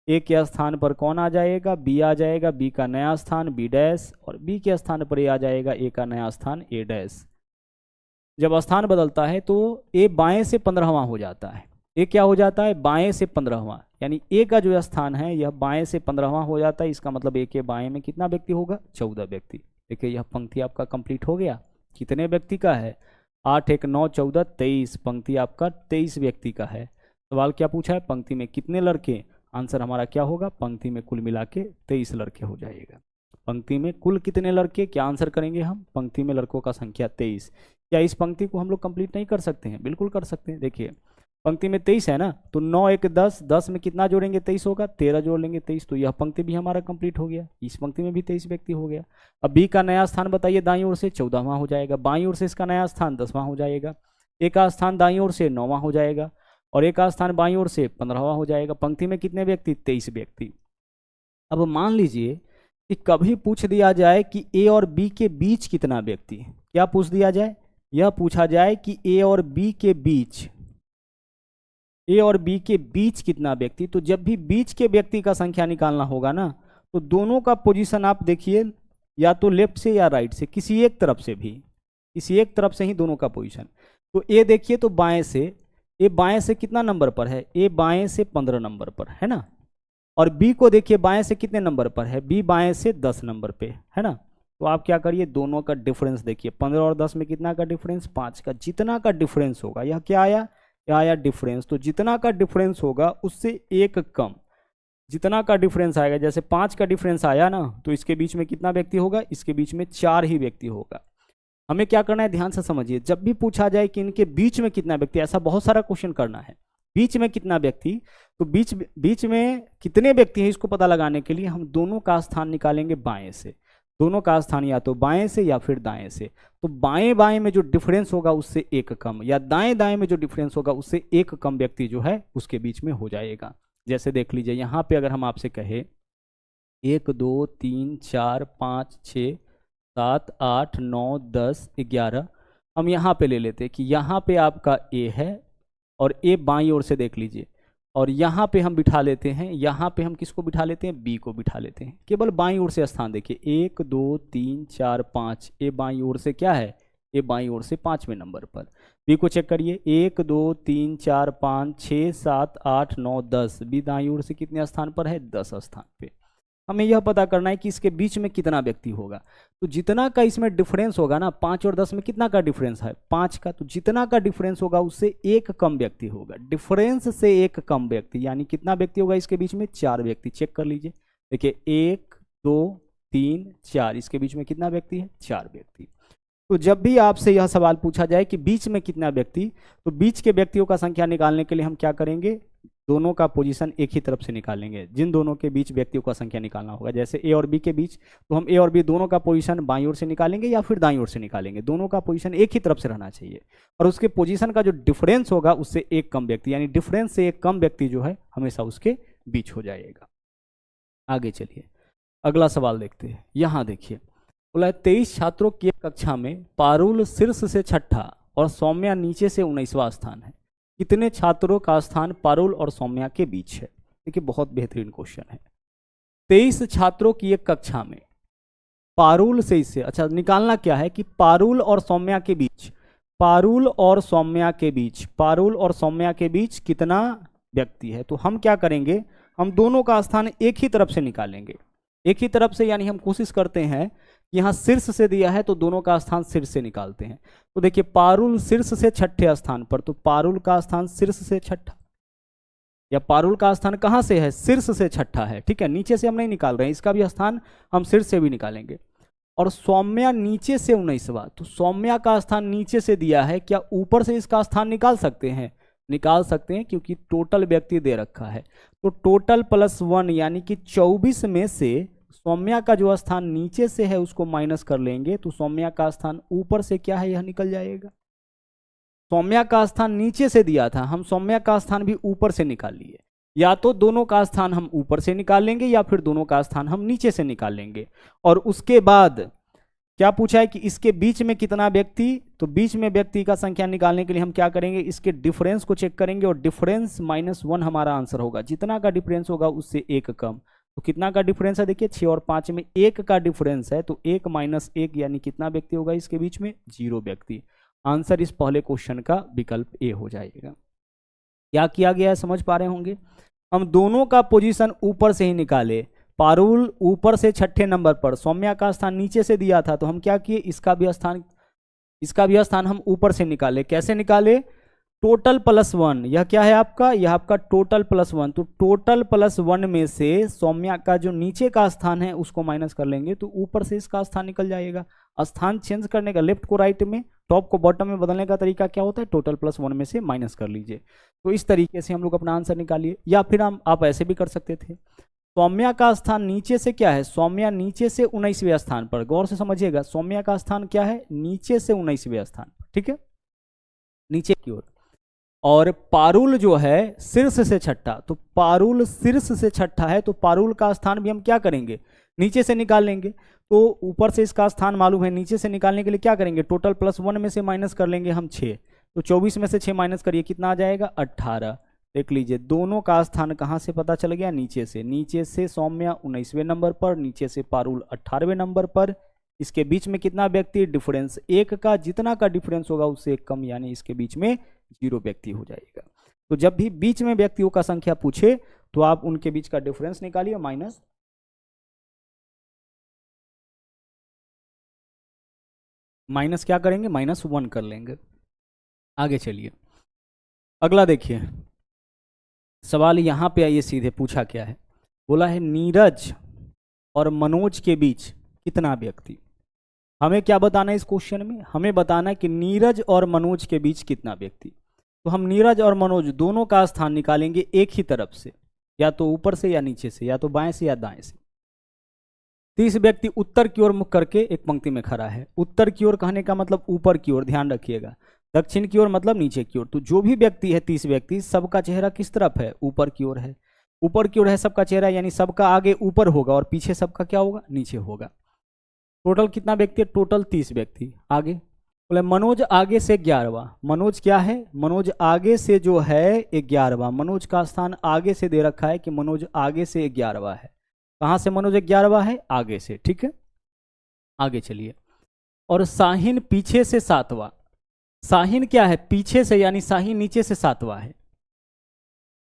ए के स्थान पर कौन आ जाएगा, बी आ जाएगा, बी का नया स्थान बी डैश, और बी के स्थान पर ए आ जाएगा, ए का नया स्थान ए डैश। जब स्थान बदलता है तो ए बाएं से 15वां हो जाता है। ए क्या हो जाता है, बाएं से 15वां, यानी ए का जो स्थान है यह बाएं से 15वां हो जाता है। इसका मतलब ए के बाएं में कितना व्यक्ति होगा, 14 व्यक्ति। देखिए यह पंक्ति आपका कंप्लीट हो गया। कितने व्यक्ति का है, 8 1 9 14 23। पंक्ति आपका 23 व्यक्ति का है। सवाल क्या पूछा है, पंक्ति में कितने लड़के, आंसर हमारा क्या होगा, पंक्ति में कुल मिला के 23 लड़के हो जाएगा। पंक्ति में कुल कितने लड़के, क्या आंसर करेंगे हम, पंक्ति में लड़कों का संख्या 23। क्या इस पंक्ति को हम लोग कंप्लीट नहीं कर सकते हैं, बिल्कुल कर सकते हैं। देखिए पंक्ति में 23 है ना, तो 9 1 10, 10 में कितना जोड़ेंगे, 23 होगा, 13 जोड़ लेंगे 23, तो यह पंक्ति भी हमारा कंप्लीट हो गया। इस पंक्ति में भी 23 व्यक्ति हो गया। अब बी का नया स्थान बताइए, दाईं ओर से 14वां हो जाएगा, बाईं ओर से इसका नया स्थान 10वां हो जाएगा, ए का स्थान दाईं ओर से 9वां हो जाएगा, और एक का स्थान बाईं ओर से 15वां हो जाएगा। पंक्ति में कितने व्यक्ति, 23 व्यक्ति। अब मान लीजिए कि कभी पूछ दिया जाए कि ए और बी के बीच कितना व्यक्ति है। क्या पूछ दिया जाए, यह पूछा जाए कि ए और बी के बीच, ए और बी के बीच कितना व्यक्ति। तो जब भी बीच के व्यक्ति का संख्या निकालना होगा ना, तो दोनों का पोजीशन आप देखिए, या तो लेफ्ट से या राइट से, किसी एक तरफ से भी, किसी एक तरफ से ही दोनों का पोजीशन। तो ए देखिए तो बाएं से, ए बाएं से कितना नंबर पर है, ए बाएं से 15 नंबर पर है ना, और बी को देखिए बाएं से कितने नंबर पर है, बी बाएं से 10 नंबर पे है ना। तो आप क्या करिए, दोनों का डिफरेंस देखिए, 15 और 10 में कितना का डिफरेंस, 5 का। जितना का डिफरेंस होगा, यह क्या आया, यह आया डिफरेंस। तो जितना का डिफरेंस होगा उससे एक कम, जितना का डिफरेंस आएगा, जैसे 5 का डिफरेंस आया ना, तो इसके बीच में कितना व्यक्ति होगा, इसके बीच में 4 ही व्यक्ति होगा। हमें क्या करना है, ध्यान से समझिए, जब भी पूछा जाए कि इनके बीच में कितना व्यक्ति, ऐसा बहुत सारा क्वेश्चन करना है, बीच में कितना व्यक्ति, तो बीच में कितने व्यक्ति हैं, इसको पता लगाने के लिए हम दोनों का स्थान निकालेंगे बाएं से। दोनों का स्थान या तो बाएं से या फिर दाएं से। तो बाएं बाएं में जो डिफरेंस होगा उससे एक कम, या दाएं दाएं में जो डिफरेंस होगा उससे एक कम व्यक्ति जो है उसके बीच में हो जाएगा। जैसे देख लीजिए, यहाँ पे अगर हम आपसे कहे 1 2 3 4 5 6 7 8 9 10 11, हम यहाँ पे ले लेते हैं कि यहाँ पे आपका ए है और ए बाईं ओर से देख लीजिए, और यहाँ पे हम बिठा लेते हैं, यहाँ पे हम किसको बिठा लेते हैं, बी को बिठा लेते हैं। केवल बाईं ओर से स्थान देखिए, 1 2 3 4 5, ए बाईं ओर से क्या है, ए बाईं ओर से 5वें नंबर पर। बी को चेक करिए, 1 2 3 4 5 6 7 8 9 10, बी दाईं ओर से कितने स्थान पर है, 10 स्थान पे। हमें यह पता करना है कि इसके बीच में कितना व्यक्ति होगा। तो जितना का इसमें डिफरेंस होगा ना, 5 और 10 में कितना का डिफरेंस है, 5 का, तो जितना का डिफरेंस होगा उससे एक कम व्यक्ति होगा। डिफरेंस से एक कम व्यक्ति यानी कितना व्यक्ति होगा इसके बीच में, 4 व्यक्ति। चेक कर लीजिए, देखिए 1 2 3 4, इसके बीच में कितना व्यक्ति है, 4 व्यक्ति। तो जब भी आपसे यह सवाल पूछा जाए कि बीच में कितना व्यक्ति, तो बीच के व्यक्तियों का संख्या निकालने के लिए हम क्या करेंगे, दोनों का पोजीशन एक ही तरफ से निकालेंगे। जिन दोनों के बीच व्यक्तियों का संख्या निकालना होगा, जैसे ए और बी के बीच, तो हम ए और बी दोनों का पोजीशन बाईं ओर से निकालेंगे या फिर दाईं ओर से निकालेंगे। दोनों का पोजीशन एक ही तरफ से रहना चाहिए, और उसके पोजीशन का जो डिफरेंस होगा उससे एक कम व्यक्ति, यानी डिफरेंस से एक कम व्यक्ति जो है हमेशा उसके बीच हो जाएगा। आगे चलिए, अगला सवाल देखते हैं। यहाँ देखिए, बोला 23 छात्रों की एक कक्षा में पारुल शीर्ष से 6ठा और सौम्या नीचे से 19वां स्थान है। कितने छात्रों का स्थान पारुल और सौम्या के बीच है। देखिए, बहुत बेहतरीन क्वेश्चन है। 23 छात्रों की एक कक्षा में पारुल से इससे, अच्छा निकालना क्या है कि पारुल और सौम्या के बीच, पारुल और सौम्या के बीच, पारुल और सौम्या के बीच कितना व्यक्ति है। तो हम क्या करेंगे, हम दोनों का स्थान एक ही तरफ से निकालेंगे। एक ही तरफ से यानी हम कोशिश करते हैं, यहाँ शीर्ष से दिया है तो दोनों का स्थान शीर्ष से निकालते हैं। तो देखिए, पारुल शीर्ष से 6ठे स्थान पर, तो पारुल का स्थान शीर्ष से 6ठा, या पारुल का स्थान कहाँ से है, शीर्ष से 6ठा है। ठीक है, नीचे से हम नहीं निकाल रहे हैं, इसका भी स्थान हम शीर्ष से भी निकालेंगे। और सौम्या नीचे से 19वां, तो सौम्या का स्थान नीचे से दिया है, क्या ऊपर से इसका स्थान निकाल सकते हैं, निकाल सकते हैं, क्योंकि टोटल व्यक्ति दे रखा है। तो टोटल प्लस 1 यानी कि 24 में से सौम्या का जो स्थान नीचे से है उसको माइनस कर लेंगे, तो सौम्या का स्थान ऊपर से क्या है, यह निकल जाएगा। सौम्या का स्थान नीचे से दिया था, हम सौम्या का स्थान भी ऊपर से निकाल लिए। या तो दोनों का स्थान हम ऊपर से निकाल लेंगे या फिर दोनों का स्थान हम नीचे से निकाल लेंगे। और उसके बाद क्या पूछा है कि इसके बीच में कितना व्यक्ति, तो बीच में व्यक्ति का संख्या निकालने के लिए हम क्या करेंगे, इसके डिफरेंस को चेक करेंगे, और डिफरेंस -1 हमारा आंसर होगा। जितना का डिफरेंस होगा उससे एक कम। तो कितना का डिफरेंस है, देखिए 6 और 5 में 1 का डिफरेंस है, तो 1 - 1 यानी कितना व्यक्ति होगा इसके बीच में, 0 व्यक्ति। आंसर इस पहले क्वेश्चन का विकल्प ए हो जाएगा। क्या किया गया है समझ पा रहे होंगे। हम दोनों का पोजीशन ऊपर से ही निकाले। पारुल ऊपर से 6ठे नंबर पर, सौम्या का स्थान नीचे से दिया था, तो हम क्या किए, इसका भी स्थान हम ऊपर से निकाले। कैसे निकाले, टोटल प्लस 1, यह क्या है आपका, यह आपका टोटल प्लस 1। तो टोटल प्लस 1 में से सौम्या का जो नीचे का स्थान है उसको माइनस कर लेंगे, तो ऊपर से इसका स्थान निकल जाएगा। स्थान चेंज करने का, लेफ्ट को राइट में, टॉप को बॉटम में बदलने का तरीका क्या होता है, टोटल प्लस 1 में से माइनस कर लीजिए। तो इस तरीके से हम लोग अपना आंसर निकालिए, या फिर आप ऐसे भी कर सकते थे। सौम्या का स्थान नीचे से क्या है, सौम्या नीचे से 19वें स्थान पर, गौर से समझिएगा, सौम्या का स्थान क्या है, नीचे से 19वें स्थान पर, ठीक है, नीचे की ओर। और पारुल जो है शीर्ष से 6ठा, तो पारुल शीर्ष से 6ठा है, तो पारुल का स्थान भी हम क्या करेंगे, नीचे से निकाल लेंगे। तो ऊपर से इसका स्थान मालूम है, नीचे से निकालने के लिए क्या करेंगे, टोटल प्लस 1 में से माइनस कर लेंगे हम 6, तो 24 में से 6 माइनस करिए, कितना आ जाएगा, 18। देख लीजिए, दोनों का स्थान कहाँ से पता चल गया, नीचे से। नीचे से सौम्या 19वें नंबर पर, नीचे से पारुल 18वें नंबर पर। इसके बीच में कितना व्यक्ति, डिफरेंस 1 का, जितना का डिफरेंस होगा उससे एक कम, यानी इसके बीच में 0 व्यक्ति हो जाएगा। तो जब भी बीच में व्यक्तियों का संख्या पूछे तो आप उनके बीच का डिफरेंस निकालिए माइनस माइनस क्या करेंगे, -1 कर लेंगे। आगे चलिए, अगला देखिए सवाल यहाँ पे आइए सीधे, पूछा क्या है, बोला है नीरज और मनोज के बीच कितना व्यक्ति। हमें क्या बताना है इस क्वेश्चन में, हमें बताना है कि नीरज और मनोज के बीच कितना व्यक्ति। तो हम नीरज और मनोज दोनों का स्थान निकालेंगे एक ही तरफ से, या तो ऊपर से या नीचे से, या तो बाएं से या दाएं से। 30 व्यक्ति उत्तर की ओर मुख करके एक पंक्ति में खड़ा है। उत्तर की ओर कहने का मतलब ऊपर की ओर, ध्यान रखिएगा। दक्षिण की ओर मतलब नीचे की ओर। तो जो भी व्यक्ति है 30 व्यक्ति, सबका चेहरा किस तरफ है, ऊपर की ओर है। ऊपर की ओर है सबका चेहरा, यानी सबका आगे ऊपर होगा और पीछे सबका क्या होगा, नीचे होगा। टोटल कितना व्यक्ति है, टोटल 30 व्यक्ति। आगे बोले मनोज आगे से 11वां। मनोज क्या है, मनोज आगे से जो है 11वां। मनोज का स्थान आगे से दे रखा है कि मनोज आगे से 11वां है। कहां से मनोज 11वां है, आगे से, ठीक है। आगे चलिए, और साहिन पीछे से 7वां। साहिन क्या है, पीछे से, यानी साहिन नीचे से 7वां है।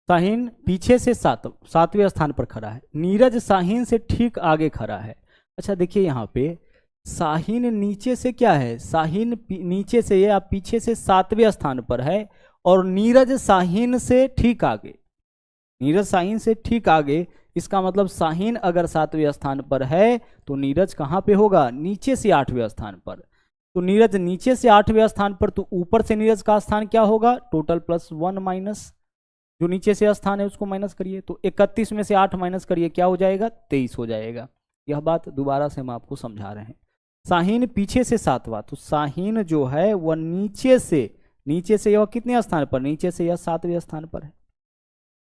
साहिन पीछे से 7वें स्थान पर खड़ा है। नीरज साहिन से ठीक आगे खड़ा है। अच्छा देखिए यहाँ पे साहिन नीचे से क्या है, साहिन नीचे से या पीछे से 7वें स्थान पर है, और नीरज साहिन से ठीक आगे। नीरज साहिन से ठीक आगे, इसका मतलब साहिन अगर 7वें स्थान पर है तो नीरज कहाँ पे होगा, नीचे से 8वें स्थान पर। तो नीरज नीचे से 8वें स्थान पर, तो ऊपर से नीरज का स्थान क्या होगा, टोटल +1 माइनस जो नीचे से स्थान है उसको माइनस करिए। तो 31 में से 8 माइनस करिए, क्या हो जाएगा, 23 हो जाएगा। यह बात दोबारा से हम आपको समझा रहे हैं। साहिन पीछे से 7वां, तो साहिन जो है वह नीचे से यह कितने स्थान पर, नीचे से यह 7वें स्थान पर है।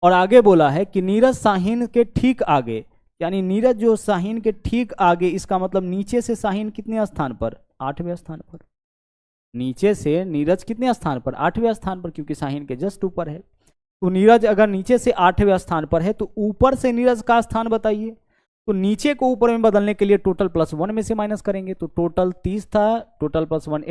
और आगे बोला है कि नीरज साहिन के ठीक आगे, यानी नीरज जो साहिन के ठीक आगे, इसका मतलब नीचे से साहिन कितने स्थान पर, 8वें स्थान पर। नीचे से नीरज कितने स्थान पर, 8वें स्थान पर, क्योंकि साहिन के जस्ट ऊपर है। तो नीरज अगर नीचे से 8वें स्थान पर है, तो ऊपर से नीरज का स्थान बताइए। तो नीचे को ऊपर में बदलने के लिए टोटल +1 में से माइनस करेंगे। तो टोटल 30 था, टोटल +1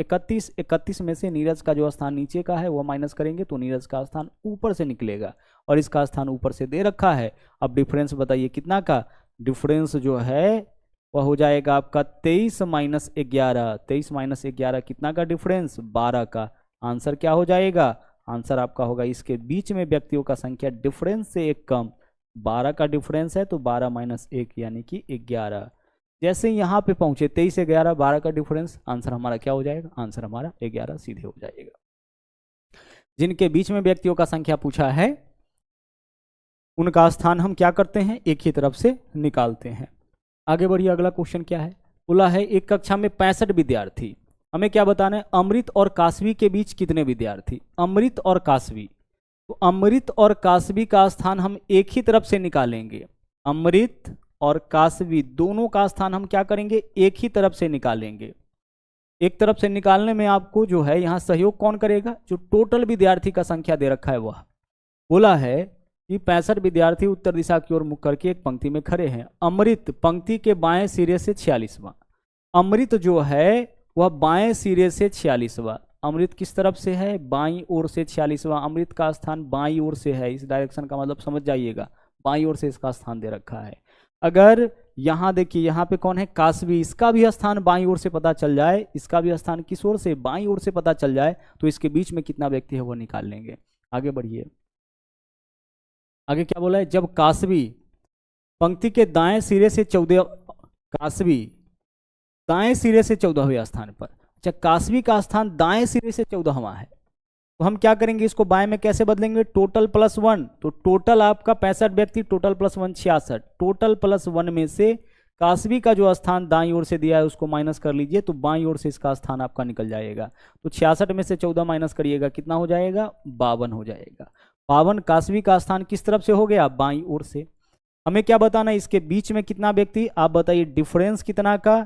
31 में से नीरज का जो स्थान नीचे का है वो माइनस करेंगे, तो नीरज का स्थान ऊपर से निकलेगा, और इसका स्थान ऊपर से दे रखा है। अब डिफरेंस बताइए कितना का, डिफरेंस जो है वह हो जाएगा आपका 23 - 11। 23 - 11 कितना का डिफरेंस, 12 का। आंसर क्या हो जाएगा, आंसर आपका होगा इसके बीच में व्यक्तियों का संख्या डिफरेंस से एक कम। 12 का डिफरेंस है तो 12 - 1 यानी कि 11। जैसे यहाँ पे पहुंचे 23 से 11, 12 का डिफरेंस, आंसर हमारा क्या हो जाएगा, आंसर हमारा 11 सीधे हो जाएगा। जिनके बीच में व्यक्तियों का संख्या पूछा है उनका स्थान हम क्या करते हैं, एक ही तरफ से निकालते हैं। आगे बढ़िए, अगला क्वेश्चन क्या है, बोला है एक कक्षा में 65 विद्यार्थी। हमें क्या बताना है, अमृत और कासवी के बीच कितने विद्यार्थी। अमृत और कासवी, तो अमृत और कासवी का स्थान हम एक ही तरफ से निकालेंगे। अमृत और कासवी दोनों का स्थान हम क्या करेंगे, एक ही तरफ से निकालेंगे। एक तरफ से निकालने में आपको जो है यहाँ सहयोग कौन करेगा, जो टोटल विद्यार्थी का संख्या दे रखा है वह। बोला है कि 65 विद्यार्थी उत्तर दिशा की ओर मुख करके एक पंक्ति में खड़े हैं। अमृत पंक्ति के बाएं सिरे से 46वां। अमृत जो है वह बाएं सिरे से 46वां। अमृत किस तरफ से है, बाईं ओर से 46वां। अमृत का स्थान बाईं ओर से है, इस डायरेक्शन का मतलब समझ जाइएगा, बाईं ओर से इसका स्थान दे रखा है। अगर यहाँ देखिए, यहाँ पे कौन है, कासवी, इसका भी स्थान बाईं ओर से पता चल जाए, इसका भी स्थान किस ओर से, बाईं ओर से पता चल जाए, तो इसके बीच में कितना व्यक्ति है वो निकाल लेंगे। आगे बढ़िए, आगे क्या बोला है, जब कासवी पंक्ति के दाएं सिरे से 14, कासवी दाएं सिरे से 14वें स्थान पर। अच्छा, कासवी का स्थान दाएं सिरे से 14वां है, तो हम क्या करेंगे, इसको बाएं में कैसे बदलेंगे, टोटल +1। तो टोटल आपका 65 व्यक्ति, टोटल +1 66। टोटल +1 में से कासवी का जो स्थान दाईं ओर से दिया है उसको माइनस कर लीजिए, तो बाईं ओर से इसका स्थान आपका निकल जाएगा। तो 66 में से 14 माइनस करिएगा, कितना हो जाएगा, 52 हो जाएगा। 52 कासवी का स्थान किस तरफ से हो गया, बाईं ओर से। हमें क्या बताना है, इसके बीच में कितना व्यक्ति, आप बताइए डिफरेंस कितना का,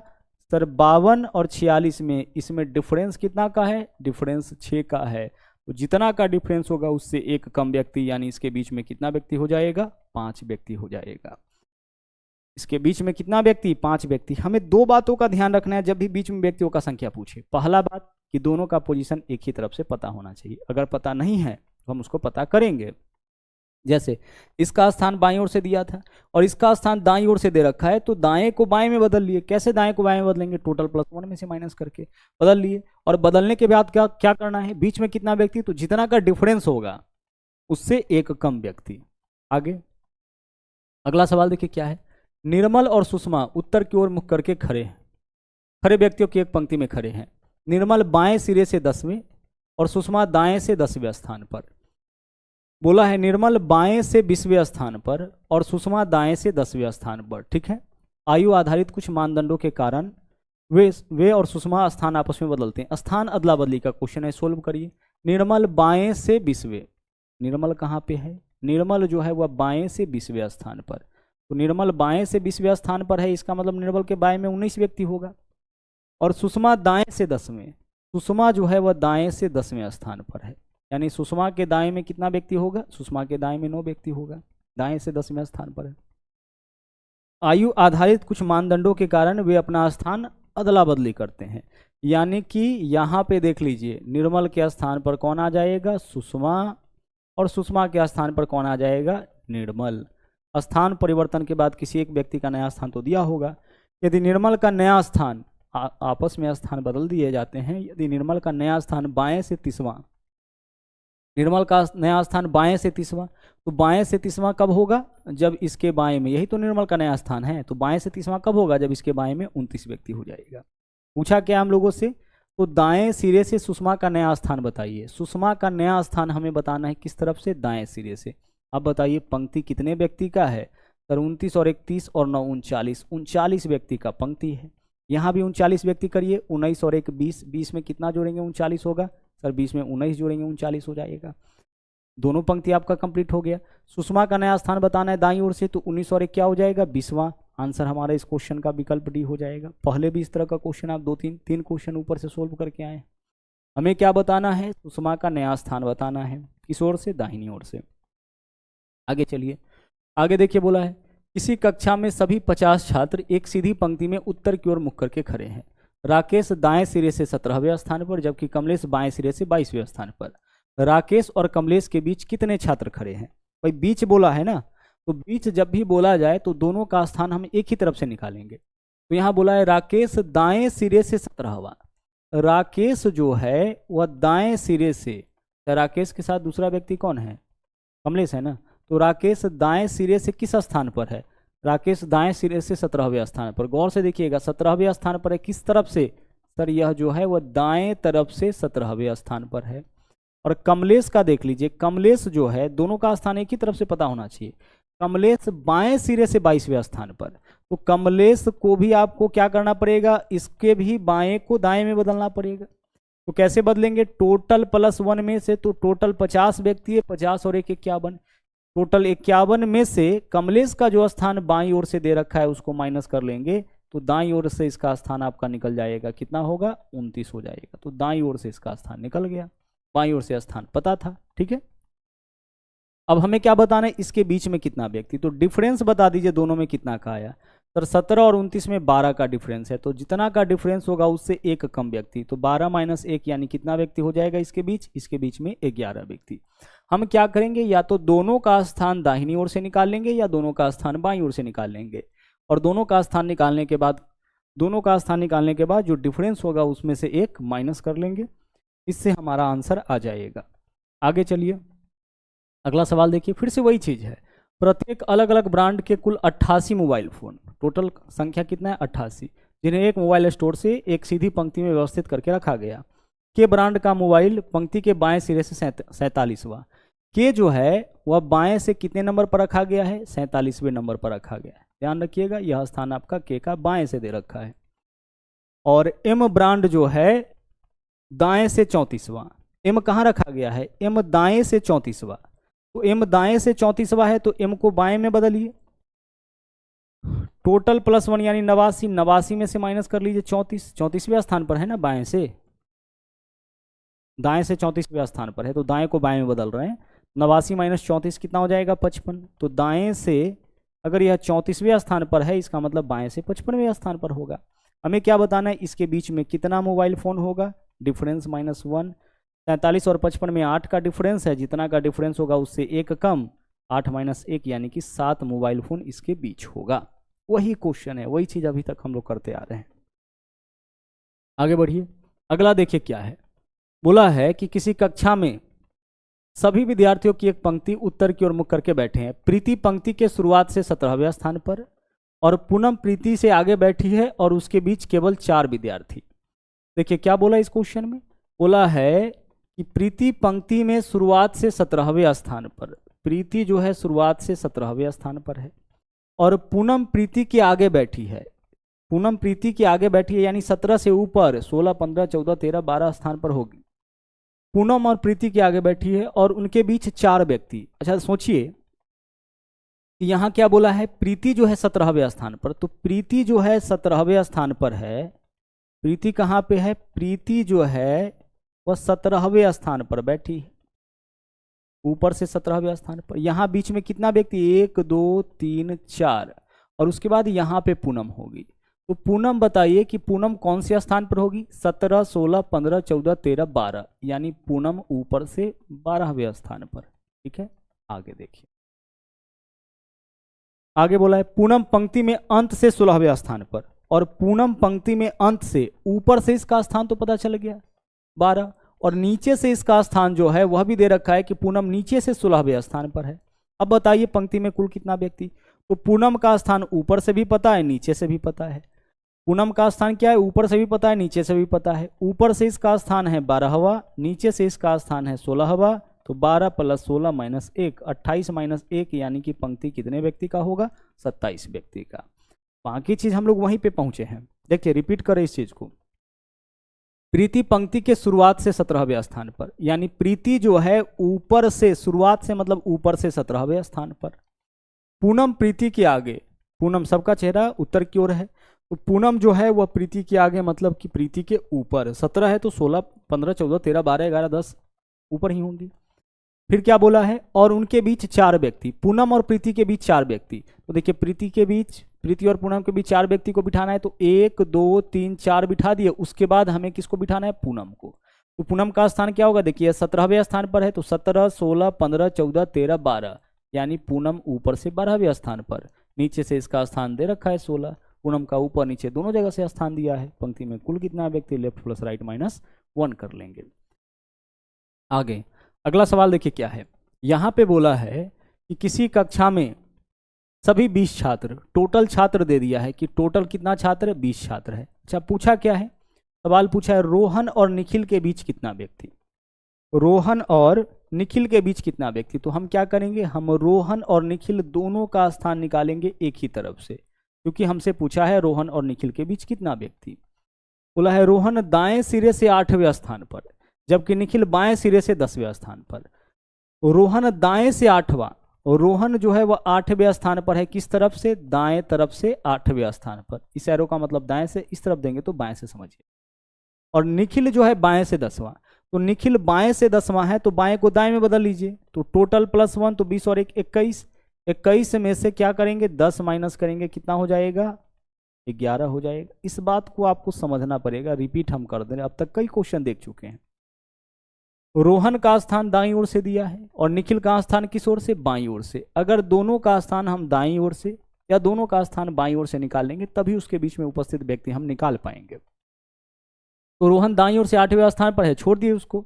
सर 52 और 46 में, इसमें डिफरेंस कितना का है, डिफरेंस 6 का है। तो जितना का डिफरेंस होगा उससे एक कम व्यक्ति, यानी इसके बीच में कितना व्यक्ति हो जाएगा, 5 व्यक्ति हो जाएगा। इसके बीच में कितना व्यक्ति, 5 व्यक्ति। हमें 2 बातों का ध्यान रखना है जब भी बीच में व्यक्तियों का संख्या पूछे। पहला बात कि दोनों का पोजीशन एक ही तरफ से पता होना चाहिए, अगर पता नहीं है तो हम उसको पता करेंगे। जैसे इसका स्थान बाईं ओर से दिया था और इसका स्थान दाईं ओर से दे रखा है, तो दाएं को बाएं में बदल लिए। कैसे दाएं को बाएं में बदलेंगे? टोटल प्लस 1 में से माइनस करके बदल लिए। और बदलने के बाद क्या क्या करना है? बीच में कितना व्यक्ति? तो जितना का डिफरेंस होगा उससे एक कम व्यक्ति। आगे अगला सवाल देखिए क्या है। निर्मल और सुषमा उत्तर की ओर मुख करके खड़े हैं। खड़े व्यक्तियों की एक पंक्ति में खड़े हैं। निर्मल बाएं सिरे से 10वें और सुषमा दाएं से 10वें स्थान पर। बोला है निर्मल बाएं से 20वें स्थान पर और सुषमा दाएं से 10वें स्थान पर। ठीक है। आयु आधारित कुछ मानदंडों के कारण वे और सुषमा स्थान आपस में बदलते हैं। स्थान अदला बदली का क्वेश्चन है, सोल्व करिए। निर्मल बाएं से 20वें, निर्मल कहाँ पे है? निर्मल जो है वह बाएं से 20वें स्थान पर। तो निर्मल बाएं से 20वें स्थान पर है, इसका मतलब निर्मल के बाएं में 19 व्यक्ति होगा। और सुषमा दाएं से 10वें, सुषमा जो है वह दाएं से 10वें स्थान पर है, यानी सुषमा के दाएं में कितना व्यक्ति होगा? सुषमा के दाएं में 9 व्यक्ति होगा, दाएं से 10वें स्थान पर है। आयु आधारित कुछ मानदंडों के कारण वे अपना स्थान अदला बदली करते हैं, यानी कि यहाँ पे देख लीजिए निर्मल के स्थान पर कौन आ जाएगा? सुषमा, और सुषमा के स्थान पर कौन आ जाएगा? निर्मल। स्थान परिवर्तन के बाद किसी एक व्यक्ति का नया स्थान तो दिया होगा। यदि निर्मल का नया स्थान, आपस में स्थान बदल दिए जाते हैं, यदि निर्मल का नया स्थान बाएं से 30वां, निर्मल का नया स्थान बाएं से 30वां, तो बाएं से 30वां कब होगा? जब इसके बाएं में, यही तो निर्मल का नया स्थान है, तो बाएं से 30वां कब होगा? जब इसके बाएं में 29 व्यक्ति हो जाएगा। पूछा क्या हम लोगों से? तो दाएं सिरे से सुषमा का नया स्थान बताइए। सुषमा का नया स्थान हमें बताना है किस तरफ से? दाएं सिरे से। अब बताइए पंक्ति कितने व्यक्ति का है? सर 29 और 31 और 9 39, 39 व्यक्ति का पंक्ति है। यहाँ भी 39 व्यक्ति करिए, 19 और 1 20, 20 में कितना जोड़ेंगे? 39 होगा। सर 20 में 19 जोड़ेंगे, 39 हो जाएगा। दोनों पंक्ति आपका कंप्लीट हो गया। सुषमा का नया स्थान बताना है दाईं ओर से, तो 19 और 1 क्या हो जाएगा? 20वां। आंसर हमारा इस क्वेश्चन का विकल्प डी हो जाएगा। पहले भी इस तरह का क्वेश्चन आप 2-3 क्वेश्चन ऊपर से सोल्व करके आए। हमें क्या बताना है? सुषमा का नया स्थान बताना है, किस ओर से? दाहिनी ओर से। आगे चलिए, आगे देखिए बोला है किसी कक्षा में सभी 50 छात्र एक सीधी पंक्ति में उत्तर की ओर मुख करके खड़े हैं। राकेश दाएं सिरे से 17वें स्थान पर, जबकि कमलेश बाएं सिरे से 22वें स्थान पर। राकेश और कमलेश के बीच कितने छात्र खड़े हैं? भाई बीच बोला है ना, तो बीच जब भी बोला जाए तो दोनों का स्थान हम एक ही तरफ से निकालेंगे। तो यहाँ बोला है राकेश दाएं सिरे से 17वां, राकेश जो है वह दाएं सिरे से, राकेश के साथ दूसरा व्यक्ति कौन है? कमलेश है ना। तो राकेश दाएं सिरे से किस स्थान पर है? राकेश दाएं सिरे से 17वें स्थान पर। गौर से देखिएगा 17वें स्थान पर है, किस तरफ से? सर यह जो है वह दाएं तरफ से 17वें स्थान पर है। और कमलेश का देख लीजिए, कमलेश जो है, दोनों का स्थान एक ही तरफ से पता होना चाहिए। कमलेश बाएं सिरे से 22वें स्थान पर, तो कमलेश को भी आपको क्या करना पड़ेगा? इसके भी बाएं को दाएं में बदलना पड़ेगा। तो कैसे बदलेंगे? टोटल प्लस 1 में से, तो टोटल 50 व्यक्ति है, 50 और 1 51, टोटल 51 में से कमलेश का जो स्थान बाईं ओर से दे रखा है उसको माइनस कर लेंगे, तो दाईं ओर से इसका स्थान आपका निकल जाएगा। कितना होगा? 29 हो जाएगा। तो दाईं ओर से इसका स्थान निकल गया, बाईं ओर से स्थान पता था। ठीक है, अब हमें क्या बताना है? इसके बीच में कितना व्यक्ति, तो डिफरेंस बता दीजिए दोनों में कितना का आया। सर 17 और 29 में 12 का डिफरेंस है, तो जितना का डिफरेंस होगा उससे एक कम व्यक्ति, तो 12 माइनस 1 यानी कितना व्यक्ति हो जाएगा इसके बीच? इसके बीच में 11 व्यक्ति। हम क्या करेंगे? या तो दोनों का स्थान दाहिनी ओर से निकाल लेंगे या दोनों का स्थान बाईं ओर से निकाल लेंगे, और दोनों का स्थान निकालने के बाद जो डिफरेंस होगा उसमें से एक माइनस कर लेंगे, इससे हमारा आंसर आ जाएगा। आगे चलिए, अगला सवाल देखिए, फिर से वही चीज है। प्रत्येक अलग अलग ब्रांड के कुल 88 मोबाइल फोन, टोटल संख्या कितना है? 88, जिन्हें एक मोबाइल स्टोर से एक सीधी पंक्ति में व्यवस्थित करके रखा गया। के ब्रांड का मोबाइल पंक्ति के बाएं सिरे से 47वां, के जो है वह बाएं से कितने नंबर पर रखा गया है? 47वें नंबर पर रखा गया है। ध्यान रखिएगा यह स्थान आपका के का बाएं से दे रखा है। और एम ब्रांड जो है दाएं से 34वां, एम कहाँ रखा गया है? एम दाएं से 34वां, तो एम दाएं से 34वां है, तो एम को बाएं में बदलिए। टोटल प्लस 1 यानी 89, 89 में से माइनस कर लीजिए 34, 34वें स्थान पर है ना, बाएं से, दाएं से 34वें स्थान पर है, तो दाएं को बाएं में बदल रहे हैं। 89 माइनस 34 कितना हो जाएगा? 55। तो दाएं से अगर यह 34वें स्थान पर है, इसका मतलब बाएं से 55वें स्थान पर होगा। हमें क्या बताना है? इसके बीच में कितना मोबाइल फोन होगा? डिफरेंस -1। 43 और 55 में 8 का डिफरेंस है, जितना का डिफरेंस होगा उससे एक कम, 8 माइनस 1 यानी कि 7 मोबाइल फोन इसके बीच होगा। वही क्वेश्चन है, वही चीज अभी तक हम लोग करते आ रहे हैं। आगे बढ़िए, अगला देखिए क्या है। बोला है कि किसी कक्षा में सभी विद्यार्थियों की एक पंक्ति उत्तर की ओर मुख करके बैठे हैं। प्रीति पंक्ति के शुरुआत से 17वें स्थान पर और पूनम प्रीति से आगे बैठी है और उसके बीच केवल 4 विद्यार्थी। देखिए क्या बोला इस क्वेश्चन में, बोला है कि प्रीति पंक्ति में शुरुआत से 17वें स्थान पर, प्रीति जो है शुरुआत से 17वें स्थान पर है और पूनम प्रीति के आगे बैठी है। पूनम प्रीति के आगे बैठी है यानी 17 से ऊपर 16, 15, 14, 13, 12 स्थान पर होगी। पूनम और प्रीति के आगे बैठी है और उनके बीच 4 व्यक्ति। अच्छा सोचिए कि यहाँ क्या बोला है, प्रीति जो है 17वें स्थान पर, तो प्रीति जो है 17वें स्थान पर है। प्रीति कहाँ पे है, प्रीति जो है वह 17वें स्थान पर बैठी है, ऊपर से 17वें स्थान पर। यहाँ बीच में कितना व्यक्ति, 1 2 3 4 और उसके बाद यहाँ पे पूनम होगी। तो पूनम बताइए कि पूनम कौन से स्थान पर होगी, 17, 16, 15, 14, 13, 12 यानी पूनम ऊपर से 12वें स्थान पर। ठीक है, आगे देखिए, आगे बोला है पूनम पंक्ति में अंत से 16वें स्थान पर और पूनम पंक्ति में अंत से ऊपर से इसका स्थान तो पता चल गया 12 और नीचे से इसका स्थान जो है वह भी दे रखा है कि पूनम नीचे से 16वें स्थान पर है। अब बताइए पंक्ति में कुल कितना व्यक्ति, तो पूनम का स्थान ऊपर से भी पता है, नीचे से भी पता है। पूनम का स्थान क्या है, ऊपर से भी पता है, नीचे से भी पता है। ऊपर से इसका स्थान है 12वां, नीचे से इसका स्थान है 16वां, तो 12 + 16 - 1 28 - 1 यानी कि पंक्ति कितने व्यक्ति का होगा, 27 व्यक्ति का। बाकी चीज हम लोग वहीं पे पहुंचे हैं। देखिए रिपीट करें इस चीज को, प्रीति पंक्ति के शुरुआत से 17वें स्थान पर, यानी प्रीति जो है ऊपर से, शुरुआत से मतलब ऊपर से 17वें स्थान पर। पूनम प्रीति के आगे, पूनम सबका चेहरा उत्तर की ओर है, तो पूनम जो है वह प्रीति के आगे मतलब कि प्रीति के ऊपर। 17 है तो 16, 15, 14, 13, 12, 11, 10 ऊपर ही होंगी। फिर क्या बोला है, और उनके बीच 4 व्यक्ति, पूनम और प्रीति के बीच 4 व्यक्ति। तो देखिए प्रीति के बीच, प्रीति और पूनम के बीच 4 व्यक्ति को बिठाना है, तो 1 2 3 4 बिठा दिए। उसके बाद हमें किसको बिठाना है, पूनम को। तो पूनम का स्थान क्या होगा, देखिए 17वें स्थान पर है, तो 17, 16, 15, 14, 13, 12 यानी पूनम ऊपर से 12वें स्थान पर। नीचे से इसका स्थान दे रखा है 16, पूनम का ऊपर नीचे दोनों जगह से स्थान दिया है। पंक्ति में कुल कितना व्यक्ति, लेफ्ट प्लस राइट -1 कर लेंगे। आगे अगला सवाल देखिए क्या है, यहाँ पे बोला है कि किसी कक्षा में सभी 20 छात्र, टोटल छात्र दे दिया है कि टोटल कितना छात्र है, 20 छात्र है। अच्छा पूछा क्या है, सवाल पूछा है रोहन और निखिल के बीच कितना व्यक्ति, रोहन और निखिल के बीच कितना व्यक्ति। तो हम क्या करेंगे, हम रोहन और निखिल दोनों का स्थान निकालेंगे एक ही तरफ से, क्योंकि हमसे पूछा है रोहन और निखिल के बीच कितना व्यक्ति। बोला है रोहन दाएं सिरे से 8वें स्थान पर, जबकि निखिल बाएं सिरे से 10वें स्थान पर। रोहन दाएं से 8वां, और रोहन जो है वह 8वें स्थान पर है, किस तरफ से, दाएं तरफ से 8वें स्थान पर। इस एरो का मतलब दाएं से इस तरफ देंगे तो बाएं से समझिए। और निखिल जो है बाएं से 10वां, तो निखिल बाएं से 10वां है तो बाएं को दाएं में बदल लीजिए, तो टोटल +1 तो 20 और 1 21, 21 में से क्या करेंगे, 10 माइनस करेंगे, कितना हो जाएगा, 11 हो जाएगा। इस बात को आपको समझना पड़ेगा, रिपीट हम कर दें, अब तक कई क्वेश्चन देख चुके हैं। रोहन का स्थान दाईं ओर से दिया है और निखिल का स्थान किस ओर से, बाईं ओर से। अगर दोनों का स्थान हम दाईं ओर से या दोनों का स्थान बाईं ओर से निकाल लेंगे तभी उसके बीच में उपस्थित व्यक्ति हम निकाल पाएंगे। तो रोहन दाईं ओर से 8वें स्थान पर है, छोड़ दिए उसको।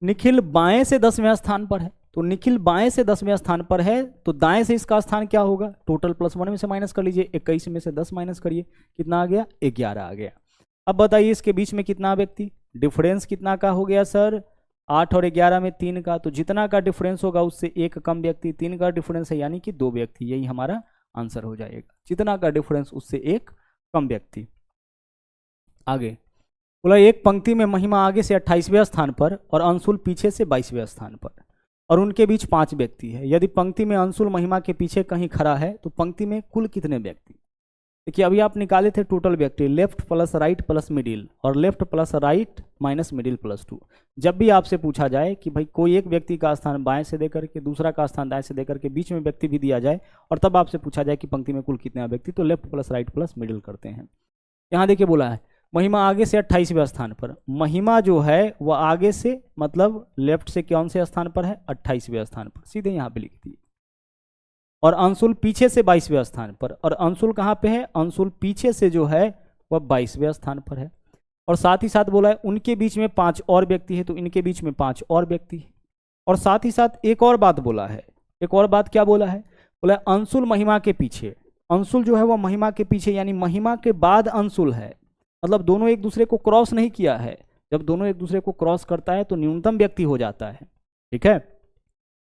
निखिल बाएं से 10वें स्थान पर है, तो निखिल बाएं से 10वें स्थान पर है, तो दाएं से इसका स्थान क्या होगा, टोटल +1 में से माइनस कर लीजिए, 21 में से 10 माइनस करिए, कितना आ गया, 11 आ गया। अब बताइए इसके बीच में कितना व्यक्ति, डिफरेंस कितना का हो गया सर, 8 और 11 में 3 का, तो जितना का डिफरेंस होगा उससे 1 कम व्यक्ति, 3 का डिफरेंस है यानी कि 2 व्यक्ति, यही हमारा आंसर हो जाएगा। जितना का डिफरेंस उससे 1 कम व्यक्ति। आगे बोला एक पंक्ति में महिमा आगे से 28वें स्थान पर और अंशुल पीछे से 22वें स्थान पर और उनके बीच 5 व्यक्ति है। यदि पंक्ति में अंशुल महिमा के पीछे कहीं खड़ा है तो पंक्ति में कुल कितने व्यक्ति। देखिए अभी आप निकाले थे टोटल व्यक्ति, left plus right plus middle और left plus right minus middle +2। जब भी आपसे पूछा जाए कि भाई कोई एक व्यक्ति का स्थान बाएं से देकर के दूसरा का स्थान दाएं से देकर के बीच में व्यक्ति भी दिया जाए और तब आपसे पूछा जाए कि पंक्ति में कुल कितने व्यक्ति, तो left plus right plus middle करते हैं। यहाँ देखिए बोला है महिमा आगे से 28वें स्थान पर, महिमा जो है वह आगे से मतलब लेफ्ट से कौन से स्थान पर है, 28वें स्थान पर, सीधे यहाँ पे लिख दिए। और अंशुल पीछे से 22वें स्थान पर, और अंशुल कहाँ पे है, अंशुल पीछे से जो है वह 22वें स्थान पर है। और साथ ही साथ बोला है उनके बीच में 5 और व्यक्ति है, तो इनके बीच में 5 और व्यक्ति है। और साथ ही साथ एक और बात बोला है, एक और बात क्या बोला है, बोला है अंशुल महिमा के पीछे, अंशुल जो है वह महिमा के पीछे, यानी महिमा के बाद अंशुल है, मतलब दोनों एक दूसरे को क्रॉस नहीं किया है। जब दोनों एक दूसरे को क्रॉस करता है तो न्यूनतम व्यक्ति हो जाता है, ठीक है,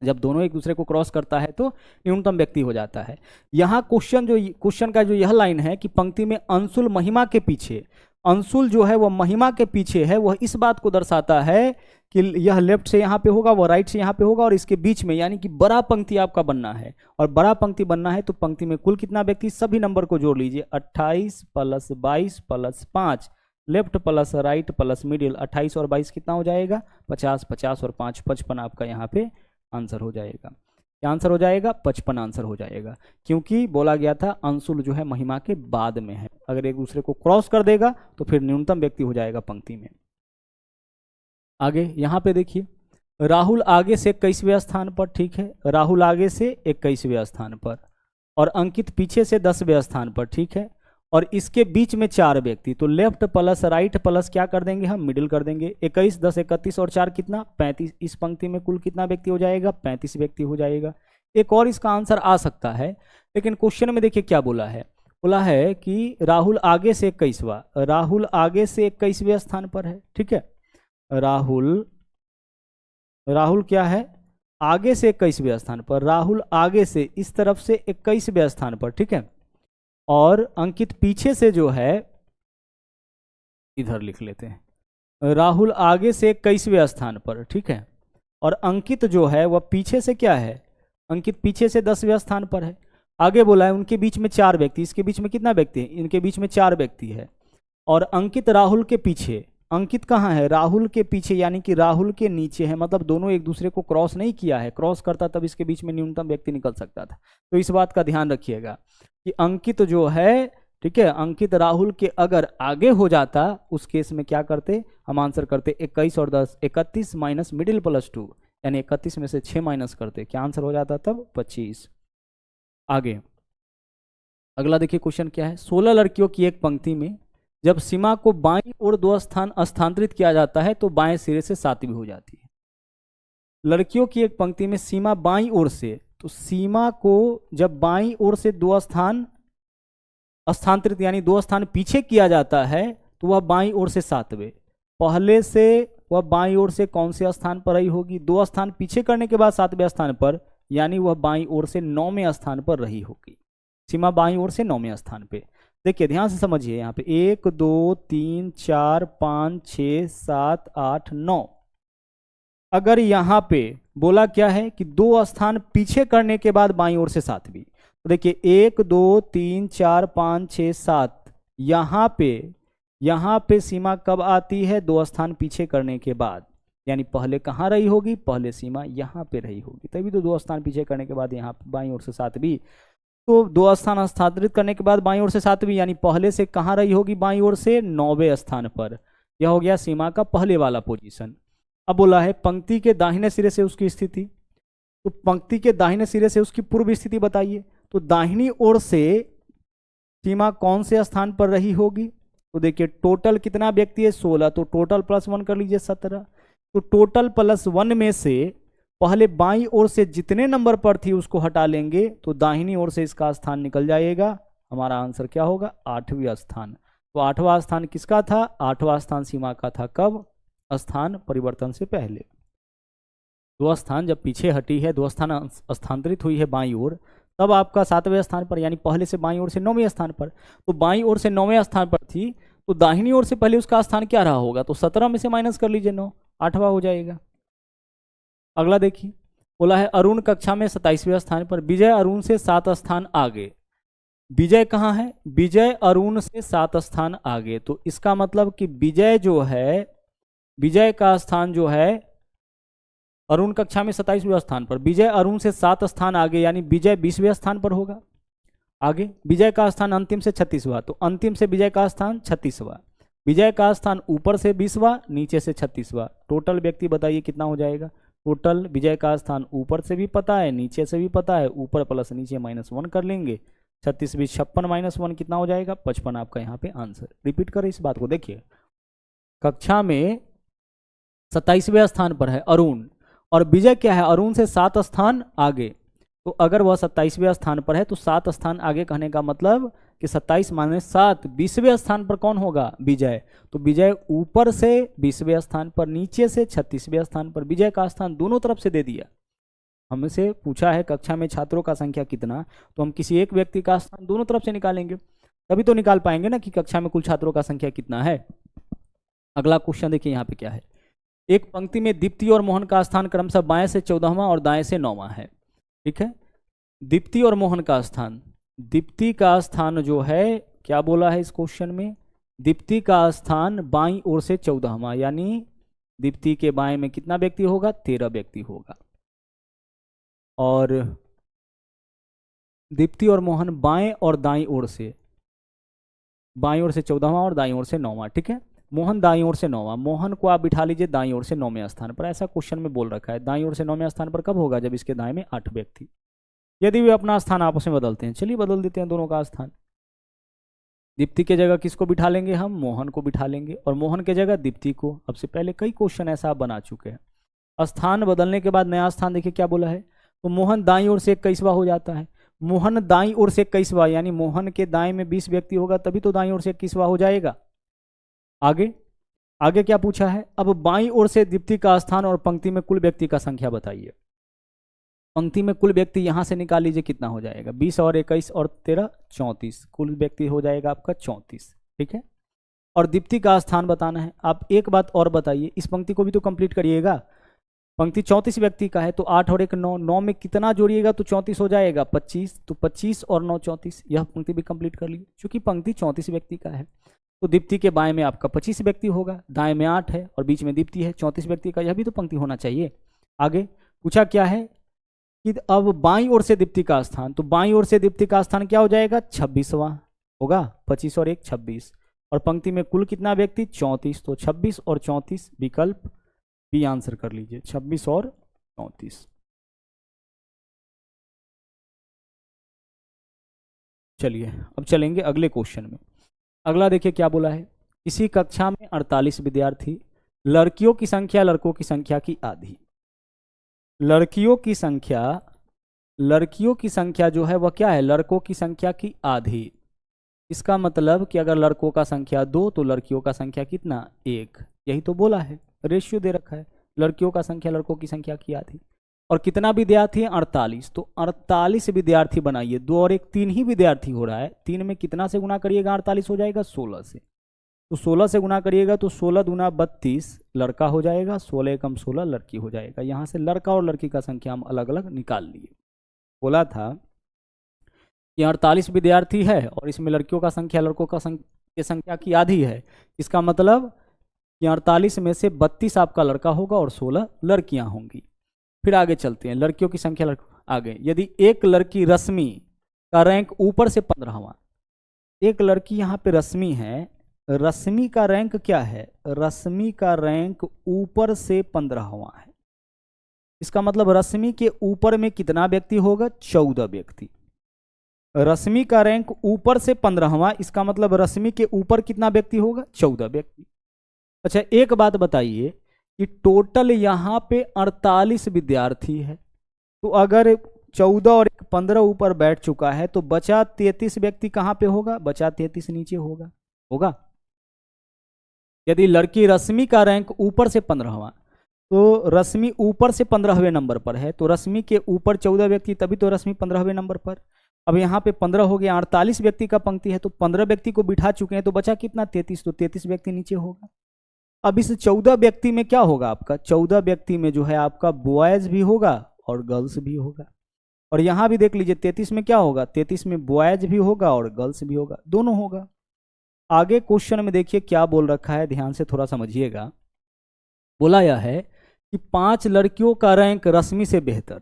जब दोनों एक दूसरे को क्रॉस करता है तो न्यूनतम व्यक्ति हो जाता है। यहाँ क्वेश्चन का जो यह लाइन है कि पंक्ति में अंशुल महिमा के पीछे, अंशुल जो है वह महिमा के पीछे है, वह इस बात को दर्शाता है कि यह लेफ्ट से यहाँ पे होगा, वह राइट से यहाँ पे होगा, और इसके बीच में यानी कि बड़ा पंक्ति आपका बनना है। और बड़ा पंक्ति बनना है तो पंक्ति में कुल कितना व्यक्ति, सभी नंबर को जोड़ लीजिए, 28 + 22 + 5, left plus right plus middle, 28 और 22 कितना हो जाएगा, 50, 50 और 5 55 आपका यहाँ पे आंसर हो जाएगा। क्या आंसर हो जाएगा, 55 आंसर हो जाएगा, क्योंकि बोला गया था अंशुल जो है महिमा के बाद में है। अगर एक दूसरे को क्रॉस कर देगा तो फिर न्यूनतम व्यक्ति हो जाएगा पंक्ति में। आगे यहाँ पे देखिए, राहुल आगे से 21वें स्थान पर, ठीक है, राहुल आगे से 21वें स्थान पर, और अंकित पीछे से 10वें स्थान पर, ठीक है, और इसके बीच में 4 व्यक्ति, तो लेफ्ट प्लस राइट प्लस क्या कर देंगे हम, मिडिल कर देंगे। 21 10 31 और 4 कितना, 35। इस पंक्ति में कुल कितना व्यक्ति हो जाएगा, 35 व्यक्ति हो जाएगा। एक और इसका आंसर आ सकता है, लेकिन क्वेश्चन में देखिए क्या बोला है, बोला है कि राहुल आगे से 21वां, राहुल आगे से 21वें स्थान पर है, ठीक है, राहुल क्या है, आगे से 21वें स्थान पर, राहुल आगे से इस तरफ से 21वें स्थान पर, ठीक है, और अंकित पीछे से जो है, इधर लिख लेते हैं, राहुल आगे से 21वें स्थान पर, ठीक है, और अंकित जो है वह पीछे से क्या है, अंकित पीछे से 10वें स्थान पर है। आगे बोला है उनके बीच में 4 व्यक्ति, इसके बीच में कितना व्यक्ति है, इनके बीच में 4 व्यक्ति है, और अंकित राहुल के पीछे, अंकित कहाँ है, राहुल के पीछे, यानी कि राहुल के नीचे है, मतलब दोनों एक दूसरे को क्रॉस नहीं किया है, क्रॉस करता तब इसके बीच में न्यूनतम व्यक्ति निकल सकता था। तो इस बात का ध्यान रखिएगा कि अंकित जो है, ठीक है, अंकित राहुल के अगर आगे हो जाता उस केस में क्या करते, हम आंसर करते 21 और 10 31 माइनस मिडिल प्लस 2, यानी 31 में से 6 माइनस करते, क्या आंसर हो जाता तब 25। आगे अगला देखिए क्वेश्चन क्या है, 16 लड़कियों की एक पंक्ति में जब सीमा को बाईं ओर 2 स्थान स्थानांतरित किया जाता है तो बाएं सिरे से 7वीं हो जाती है। लड़कियों की एक पंक्ति में सीमा बाईं ओर से, तो सीमा को जब बाईं ओर से 2 स्थान स्थानांतरित यानी 2 स्थान पीछे किया जाता है तो वह बाईं ओर से 7वें, पहले से वह बाईं ओर से कौन से स्थान पर रही होगी, 2 स्थान पीछे करने के बाद 7वें स्थान पर, यानी वह बाईं ओर से 9वें स्थान पर रही होगी। सीमा बाईं ओर से 9वें स्थान पे। देखिए ध्यान से समझिए, यहाँ पे 1 2 3 4 5 6 7 8 9, अगर यहाँ पे बोला क्या है कि 2 स्थान पीछे करने के बाद बाईं ओर से 7वीं, तो देखिए 1 2 3 4 5 6 7, यहाँ पे सीमा कब आती है, 2 स्थान पीछे करने के बाद, यानी पहले कहाँ रही होगी, पहले सीमा यहाँ पे रही होगी, तभी तो 2 स्थान पीछे करने के बाद यहाँ बाईं ओर से 7वीं, तो 2 स्थान स्थानांतरित करने के बाद बाईं ओर से 7वीं, यानी पहले से कहाँ रही होगी, बाईं ओर से 9वें स्थान पर। यह हो गया सीमा का पहले वाला पोजीशन। अब बोला है पंक्ति के दाहिने सिरे से उसकी स्थिति, तो पंक्ति के दाहिने सिरे से उसकी पूर्व स्थिति बताइए, तो दाहिनी ओर से सीमा कौन से स्थान पर रही होगी, तो देखिए टोटल कितना व्यक्ति है 16, तो टोटल +1 कर लीजिए 17, तो टोटल +1 में से पहले बाईं ओर से जितने नंबर पर थी उसको हटा लेंगे तो दाहिनी ओर से इसका स्थान निकल जाएगा, हमारा आंसर क्या होगा 8वां स्थान। तो 8वां स्थान किसका था, 8वां स्थान सीमा का था, कब, स्थान परिवर्तन से पहले। 2 स्थान जब पीछे हटी है, 2 स्थान स्थानांतरित हुई है बाईं ओर, तब आपका 7वें स्थान पर, यानी पहले से बाईं ओर से 9वें स्थान पर, तो बाईं ओर से 9वें स्थान पर थी तो दाहिनी ओर से पहले उसका स्थान क्या रहा होगा, तो 17 में से माइनस कर लीजिए 9, 8वां हो जाएगा। अगला देखिए, बोला है अरुण कक्षा में 27वें स्थान पर, विजय अरुण से 7 स्थान आगे। विजय कहाँ है, विजय अरुण से 7 स्थान आगे, तो इसका मतलब कि विजय जो है, विजय का स्थान जो है अरुण कक्षा में 27वें स्थान पर, विजय अरुण से 7 स्थान आगे, यानी विजय 20वें स्थान पर होगा। आगे विजय का स्थान अंतिम से 36वां, तो अंतिम से विजय का स्थान 36वां, विजय का स्थान ऊपर से 20वां, नीचे से 36वां, टोटल व्यक्ति बताइए कितना हो जाएगा, टोटल विजय का स्थान ऊपर से भी पता है, नीचे से भी पता है, ऊपर प्लस नीचे -1 कर लेंगे। 36 बीस 56 -1 कितना हो जाएगा? 55 आपका यहाँ पे आंसर। रिपीट करें इस बात को, देखिए कक्षा में 27वें स्थान पर है अरुण, और विजय क्या है? अरुण से 7 स्थान आगे। तो अगर वह 27वें स्थान पर है तो 7 स्थान आगे कहने का मतलब कि 27 - 7 20वें स्थान पर कौन होगा? विजय। तो विजय ऊपर से 20वें स्थान पर, नीचे से 36वें स्थान पर। विजय का स्थान दोनों तरफ से दे दिया। हमसे पूछा है कक्षा में छात्रों का संख्या कितना, तो हम किसी एक व्यक्ति का स्थान दोनों तरफ से निकालेंगे, तभी तो निकाल पाएंगे ना कि कक्षा में कुल छात्रों का संख्या कितना है। अगला क्वेश्चन देखिए यहाँ पे क्या है। एक पंक्ति में दीप्ति और मोहन का स्थान क्रमशः बाएं से 14वां और दाएं से 9वां है। ठीक है, दीप्ति और मोहन का स्थान, दीप्ति का स्थान जो है क्या बोला है इस क्वेश्चन में? दीप्ति का स्थान बाईं ओर से 14वां, यानी दीप्ति के बाएं में कितना व्यक्ति होगा? 13 व्यक्ति होगा। और दीप्ति और मोहन बाएं और दाईं ओर से, बाईं ओर से 14वां और दाईं ओर से 9वां। ठीक है, मोहन दाईं ओर से 9वां, मोहन को आप बिठा लीजिए दाईं ओर से 9वें स्थान पर। ऐसा क्वेश्चन में बोल रखा है। दाईं ओर से 9वें स्थान पर कब होगा? जब इसके दाएं में 8 व्यक्ति, यदि वे अपना स्थान आपस में बदलते हैं। चलिए बदल देते हैं दोनों का स्थान। दीप्ति के जगह किसको बिठा लेंगे हम? मोहन को बिठा लेंगे, और मोहन के जगह दीप्ति को। अब से पहले कई क्वेश्चन ऐसा आप बना चुके हैं। स्थान बदलने के बाद नया स्थान देखिए क्या बोला है। तो मोहन दाईं ओर से 21वां हो जाता है। मोहन दाईं ओर से 21वां, यानी मोहन के दाएं में 20 व्यक्ति होगा, तभी तो दाईं ओर से 21वां हो जाएगा। आगे आगे क्या पूछा है? अब बाईं ओर से दीप्ति का स्थान और पंक्ति में कुल व्यक्ति का संख्या बताइए। पंक्ति में कुल व्यक्ति यहां से निकाल लीजिए, कितना हो जाएगा? 20 और 21 और 13 34, कुल व्यक्ति हो जाएगा आपका 34। ठीक है, और दीप्ति का स्थान बताना है। आप एक बात और बताइए, इस पंक्ति को भी तो कंप्लीट करिएगा। पंक्ति 34 व्यक्ति का है, तो 8 और 1 9, 9 में कितना जोड़िएगा तो 34 हो जाएगा? 25। तो 25 और 9 34, यह पंक्ति भी कंप्लीट कर लीजिए। क्योंकि पंक्ति 34 व्यक्ति का है, तो दीप्ति के बाएं में आपका 25 व्यक्ति होगा, दाएं में 8 है और बीच में दीप्ति है 34 व्यक्ति का, यह भी तो पंक्ति होना चाहिए। आगे पूछा क्या है कि अब बाईं ओर से दीप्ति का स्थान, तो बाईं ओर से दीप्ति का स्थान क्या हो जाएगा? 26वां होगा। 25 और 1 26, और पंक्ति में कुल कितना व्यक्ति? 34। तो 26 और 34, विकल्प बी आंसर कर लीजिए, 26 और 34। चलिए अब चलेंगे अगले क्वेश्चन में। अगला देखिए क्या बोला है। इसी कक्षा में 48 विद्यार्थी, लड़कियों की संख्या लड़कों की संख्या की आधी। लड़कियों की संख्या जो है वह क्या है? लड़कों की संख्या की आधी। इसका मतलब कि अगर लड़कों का संख्या 2 तो लड़कियों का संख्या कितना? 1। यही तो बोला है, रेशियो दे रखा है। लड़कियों का संख्या लड़कों की संख्या की आधी। और कितना विद्यार्थी है? 48। तो 48 विद्यार्थी बनाइए। 2 और 1 3 ही विद्यार्थी हो रहा है। 3 में कितना से गुना करिएगा? 48 हो जाएगा 16 से। तो 16 से गुना करिएगा तो 16 दूना 32 लड़का हो जाएगा, 16 एकम 16 लड़की हो जाएगा। यहाँ से लड़का और लड़की का संख्या हम अलग अलग निकाल लिए। बोला था कि 48 विद्यार्थी है और इसमें लड़कियों का संख्या लड़कों का संख्या की आधी है। इसका मतलब कि 48 में से 32 आपका लड़का होगा और 16 लड़कियां होंगी। फिर आगे चलते हैं, लड़कियों की संख्या आगे। यदि एक लड़की रश्मि का रैंक ऊपर से 15वां, एक लड़की यहाँ पे रश्मि है, रश्मि का रैंक क्या है? रश्मि का रैंक ऊपर से 15वां है। इसका मतलब रश्मि के ऊपर में कितना व्यक्ति होगा? 14 व्यक्ति। रश्मि का रैंक ऊपर से 15वां, इसका मतलब रश्मि के ऊपर कितना व्यक्ति होगा? 14 व्यक्ति। अच्छा एक बात बताइए कि टोटल यहाँ पे 48 विद्यार्थी है, तो अगर 14 और 15 ऊपर बैठ चुका है तो बचा 33 व्यक्ति कहाँ पे होगा? बचा 33 नीचे होगा। यदि लड़की रश्मि का रैंक ऊपर से 15वां, तो रश्मि ऊपर से 15वें नंबर पर है, तो रश्मि के ऊपर 14 व्यक्ति, तभी तो रश्मि 15वें नंबर पर। अब यहाँ पे 15 हो गया, 48 व्यक्ति का पंक्ति है, तो 15 व्यक्ति को बिठा चुके हैं, तो बचा कितना? 33। तो 33 व्यक्ति नीचे होगा। अब इस 14 व्यक्ति में क्या होगा आपका? 14 व्यक्ति में जो है आपका बॉयज भी होगा और गर्ल्स भी होगा। और यहाँ भी देख लीजिए 33 में क्या होगा? 33 में बॉयज भी होगा और गर्ल्स भी होगा, दोनों होगा। आगे क्वेश्चन में देखिए क्या बोल रखा है, ध्यान से थोड़ा समझिएगा। बोला यह है कि 5 लड़कियों का रैंक रश्मि से बेहतर,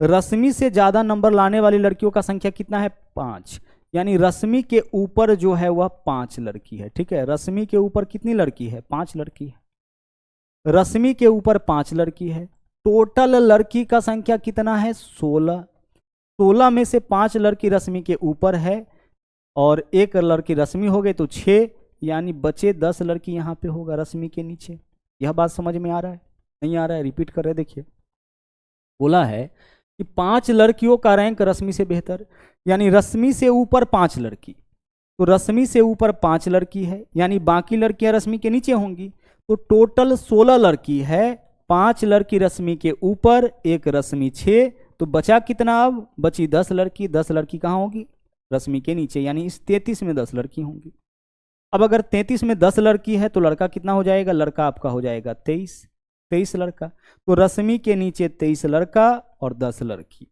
रश्मि से ज्यादा नंबर लाने वाली लड़कियों का संख्या कितना है? 5। यानी रश्मि के ऊपर जो है वह 5 लड़की है। ठीक है, रश्मि के ऊपर कितनी लड़की है? 5 लड़की है। रश्मि के ऊपर 5 लड़की है टोटल लड़की का संख्या कितना है? 16। 16 में से 5 लड़की रश्मि के ऊपर है और 1 लड़की रश्मि हो गई तो 6, यानी बचे 10 लड़की यहाँ पे होगा रश्मि के नीचे। यह बात समझ में आ रहा है? नहीं आ रहा है? रिपीट कर रहे, देखिए बोला है कि 5 लड़कियों का रैंक रश्मि से बेहतर, यानी रश्मि से ऊपर 5 लड़की, तो रश्मि से ऊपर 5 लड़की है, यानी बाकी लड़कियां रश्मि के नीचे होंगी। तो टोटल 16 लड़की है, 5 लड़की रश्मि के ऊपर, 1 रश्मि 6, तो बचा कितना? अब बची 10 लड़की। 10 लड़की कहाँ होगी? रश्मि के नीचे, यानी इस 33 में 10 लड़की होंगी। अब अगर 33 में 10 लड़की है तो लड़का कितना हो जाएगा? लड़का आपका हो जाएगा 23 लड़का। तो रश्मि के नीचे 23 लड़का और 10 लड़की।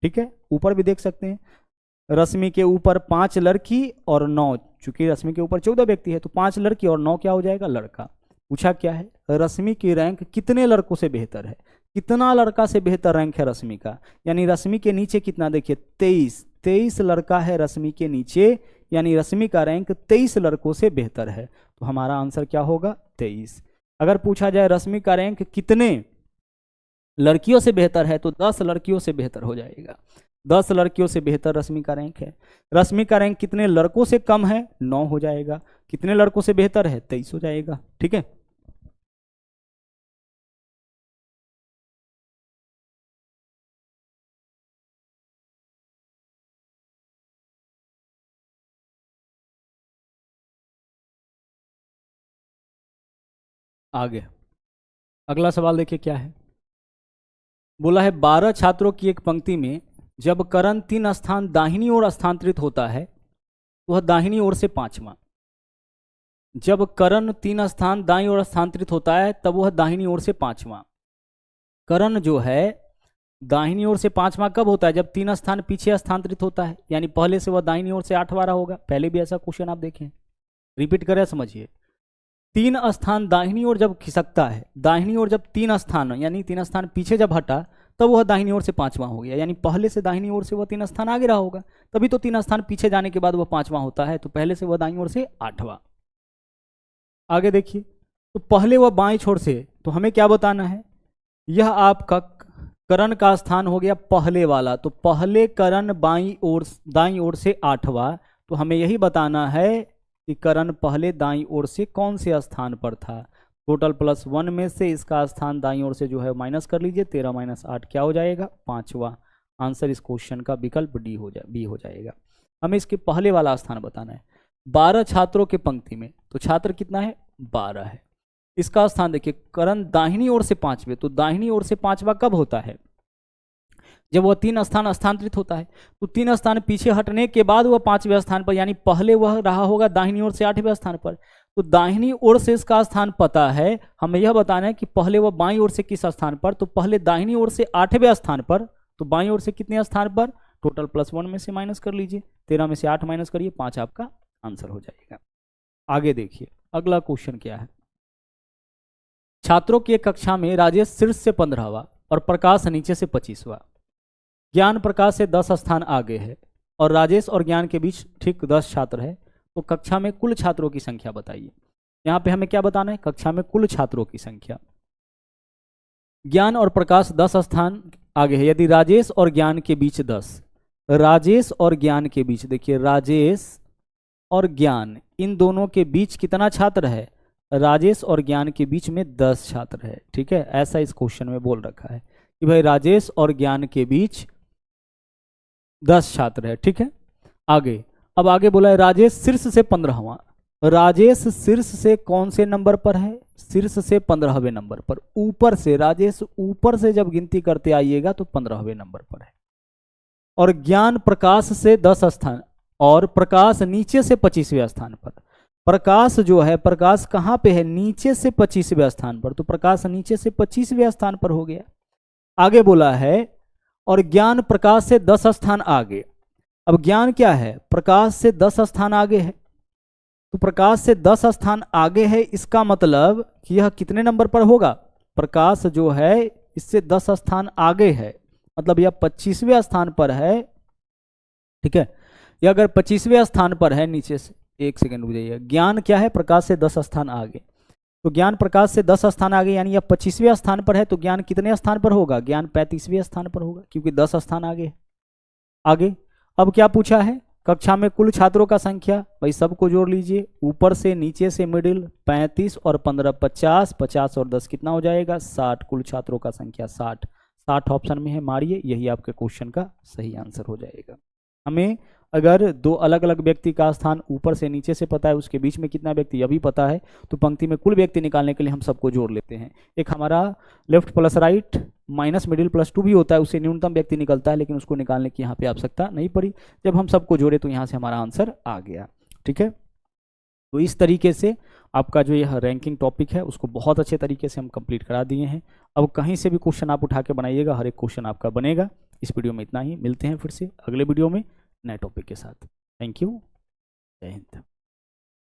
ठीक है, ऊपर भी देख सकते हैं, रश्मि के ऊपर 5 लड़की और 9, चूंकि रश्मि के ऊपर 14 व्यक्ति है तो 5 लड़की और 9 क्या हो जाएगा? लड़का। पूछा क्या है? रश्मि की रैंक कितने लड़कों से बेहतर है? कितना लड़का से बेहतर रैंक है रश्मि का? यानी रश्मि के नीचे कितना? देखिए 23 लड़का है रश्मि के नीचे, यानी रश्मि का रैंक 23 लड़कों से बेहतर है। तो हमारा आंसर क्या होगा? 23। अगर पूछा जाए रश्मि का रैंक कितने लड़कियों से बेहतर है तो 10 लड़कियों से बेहतर हो जाएगा। 10 लड़कियों से बेहतर रश्मि का रैंक है। रश्मि का रैंक कितने लड़कों से कम है? 9 हो जाएगा। कितने लड़कों से बेहतर है? 23 हो जाएगा। ठीक है, आगे अगला सवाल देखिए क्या है। बोला है 12 छात्रों की एक पंक्ति में जब करण 3 स्थान दाहिनी ओर स्थानांतरित होता है तो वह दाहिनी ओर से 5वां। जब करण 3 स्थान दाईं ओर स्थानांतरित होता है तब वह दाहिनी ओर से 5वां। करण जो है दाहिनी ओर से 5वां कब होता है? जब 3 स्थान पीछे स्थानांतरित होता है, यानी पहले से वह दाहिनी ओर से 8वां होगा। पहले भी ऐसा क्वेश्चन आप देखें, रिपीट करें, समझिए। 3 स्थान दाहिनी ओर जब खिसकता है, दाहिनी ओर जब 3 स्थान, यानी 3 स्थान पीछे जब हटा तब वह दाहिनी ओर से 5वां हो गया, यानी पहले से दाहिनी ओर से वह 3 स्थान आगे रहा होगा, तभी तो 3 स्थान पीछे जाने के बाद वह 5वां होता है। तो पहले से वह दाहिनी ओर से 8वां। आगे देखिए, तो पहले वह बाईं छोर से, तो हमें क्या बताना है? यह आपका करण का स्थान हो गया पहले वाला, तो पहले करण बाईं ओर दाईं ओर से 8वां। तो हमें यही बताना है कि करण पहले दाईं ओर से कौन से स्थान पर था। टोटल +1 में से इसका स्थान दाईं ओर से जो है माइनस कर लीजिए, 13 - 8 क्या हो जाएगा? 5वां। आंसर इस क्वेश्चन का विकल्प बी हो जाएगा। हमें इसके पहले वाला स्थान बताना है। 12 छात्रों के पंक्ति में, तो छात्र कितना है? 12 है। इसका स्थान देखिए, करण दाहिनी ओर से 5वें, तो दाहिनी ओर से 5वां कब होता है? जब वह 3 स्थान स्थानांतरित होता है। तो 3 स्थान पीछे हटने के बाद वह 5वें स्थान पर, यानी पहले वह रहा होगा दाहिनी ओर से 8वें स्थान पर। तो दाहिनी ओर से इसका स्थान पता है, हमें यह बताना है कि पहले वह बाईं ओर से किस स्थान पर। तो पहले दाहिनी ओर से 8वें स्थान पर, तो बाईं ओर से कितने स्थान पर? टोटल +1 में से माइनस कर लीजिए, 13 में से 8 माइनस करिए, 5 आपका आंसर हो जाएगा। आगे देखिए अगला क्वेश्चन क्या है। छात्रों की एक कक्षा में राजेश शीर्ष से 15वां और प्रकाश नीचे से 25वां। ज्ञान प्रकाश से 10 स्थान आगे है और राजेश और ज्ञान के बीच ठीक 10 छात्र है। तो कक्षा में कुल छात्रों की संख्या बताइए। यहाँ पे हमें क्या बताना है? कक्षा में कुल छात्रों की संख्या। ज्ञान और प्रकाश 10 स्थान आगे है, यदि राजेश और ज्ञान के बीच 10, राजेश और ज्ञान के बीच, देखिए राजेश और ज्ञान इन दोनों के बीच कितना छात्र है? राजेश और ज्ञान के बीच में 10 छात्र है। ठीक है, ऐसा इस क्वेश्चन में बोल रखा है कि भाई राजेश और ज्ञान के बीच 10 छात्र है। ठीक है, आगे अब आगे बोला है राजेश शीर्ष से 15वां। राजेश शीर्ष से कौन से नंबर पर है? शीर्ष से 15वें नंबर पर। ऊपर से राजेश ऊपर से जब गिनती करते आइएगा तो 15वें नंबर पर है। और ज्ञान प्रकाश से 10 स्थान और प्रकाश नीचे से 25वें स्थान पर। प्रकाश जो है, प्रकाश कहाँ पे है? नीचे से 25वें स्थान पर, तो प्रकाश नीचे से 25वें स्थान पर हो गया। आगे बोला है और ज्ञान प्रकाश से 10 स्थान आगे। अब ज्ञान क्या है? प्रकाश से 10 स्थान आगे है, तो प्रकाश से 10 स्थान आगे है, इसका मतलब कि यह कितने नंबर पर होगा? प्रकाश जो है इससे 10 स्थान आगे है, मतलब यह 25वें स्थान पर है। ठीक है, यह अगर 25वें स्थान पर है नीचे से, एक सेकंड रुक जाइए, ज्ञान क्या है? प्रकाश से 10 स्थान आगे। तो ज्ञान प्रकाश से 10 स्थान आगे, यानी अब 25वें स्थान पर है, तो ज्ञान कितने स्थान पर होगा? ज्ञान 35वें स्थान पर होगा, क्योंकि 10 स्थान आगे आगे। अब क्या पूछा है? कक्षा में कुल छात्रों का संख्या, भाई सबको जोड़ लीजिए, ऊपर से नीचे से मिडिल, 35 और 15 50, 50 और 10 कितना हो जाएगा? 60। कुल छात्रों का संख्या 60। 60 ऑप्शन में है, मारिए, यही आपके क्वेश्चन का सही आंसर हो जाएगा। हमें अगर दो अलग अलग व्यक्ति का स्थान ऊपर से नीचे से पता है, उसके बीच में कितना व्यक्ति अभी पता है, तो पंक्ति में कुल व्यक्ति निकालने के लिए हम सबको जोड़ लेते हैं। एक हमारा left plus right minus middle plus 2 भी होता है, उससे न्यूनतम व्यक्ति निकलता है, लेकिन उसको निकालने की यहाँ पे आवश्यकता नहीं पड़ी। जब हम सबको जोड़े तो यहाँ से हमारा आंसर आ गया। ठीक है, तो इस तरीके से आपका जो यह रैंकिंग टॉपिक है उसको बहुत अच्छे तरीके से हम कंप्लीट करा दिए हैं। अब कहीं से भी क्वेश्चन आप उठा के बनाइएगा, हर एक क्वेश्चन आपका बनेगा। इस वीडियो में इतना ही, मिलते हैं फिर से अगले वीडियो में नए टॉपिक के साथ। थैंक यू, जय हिंद।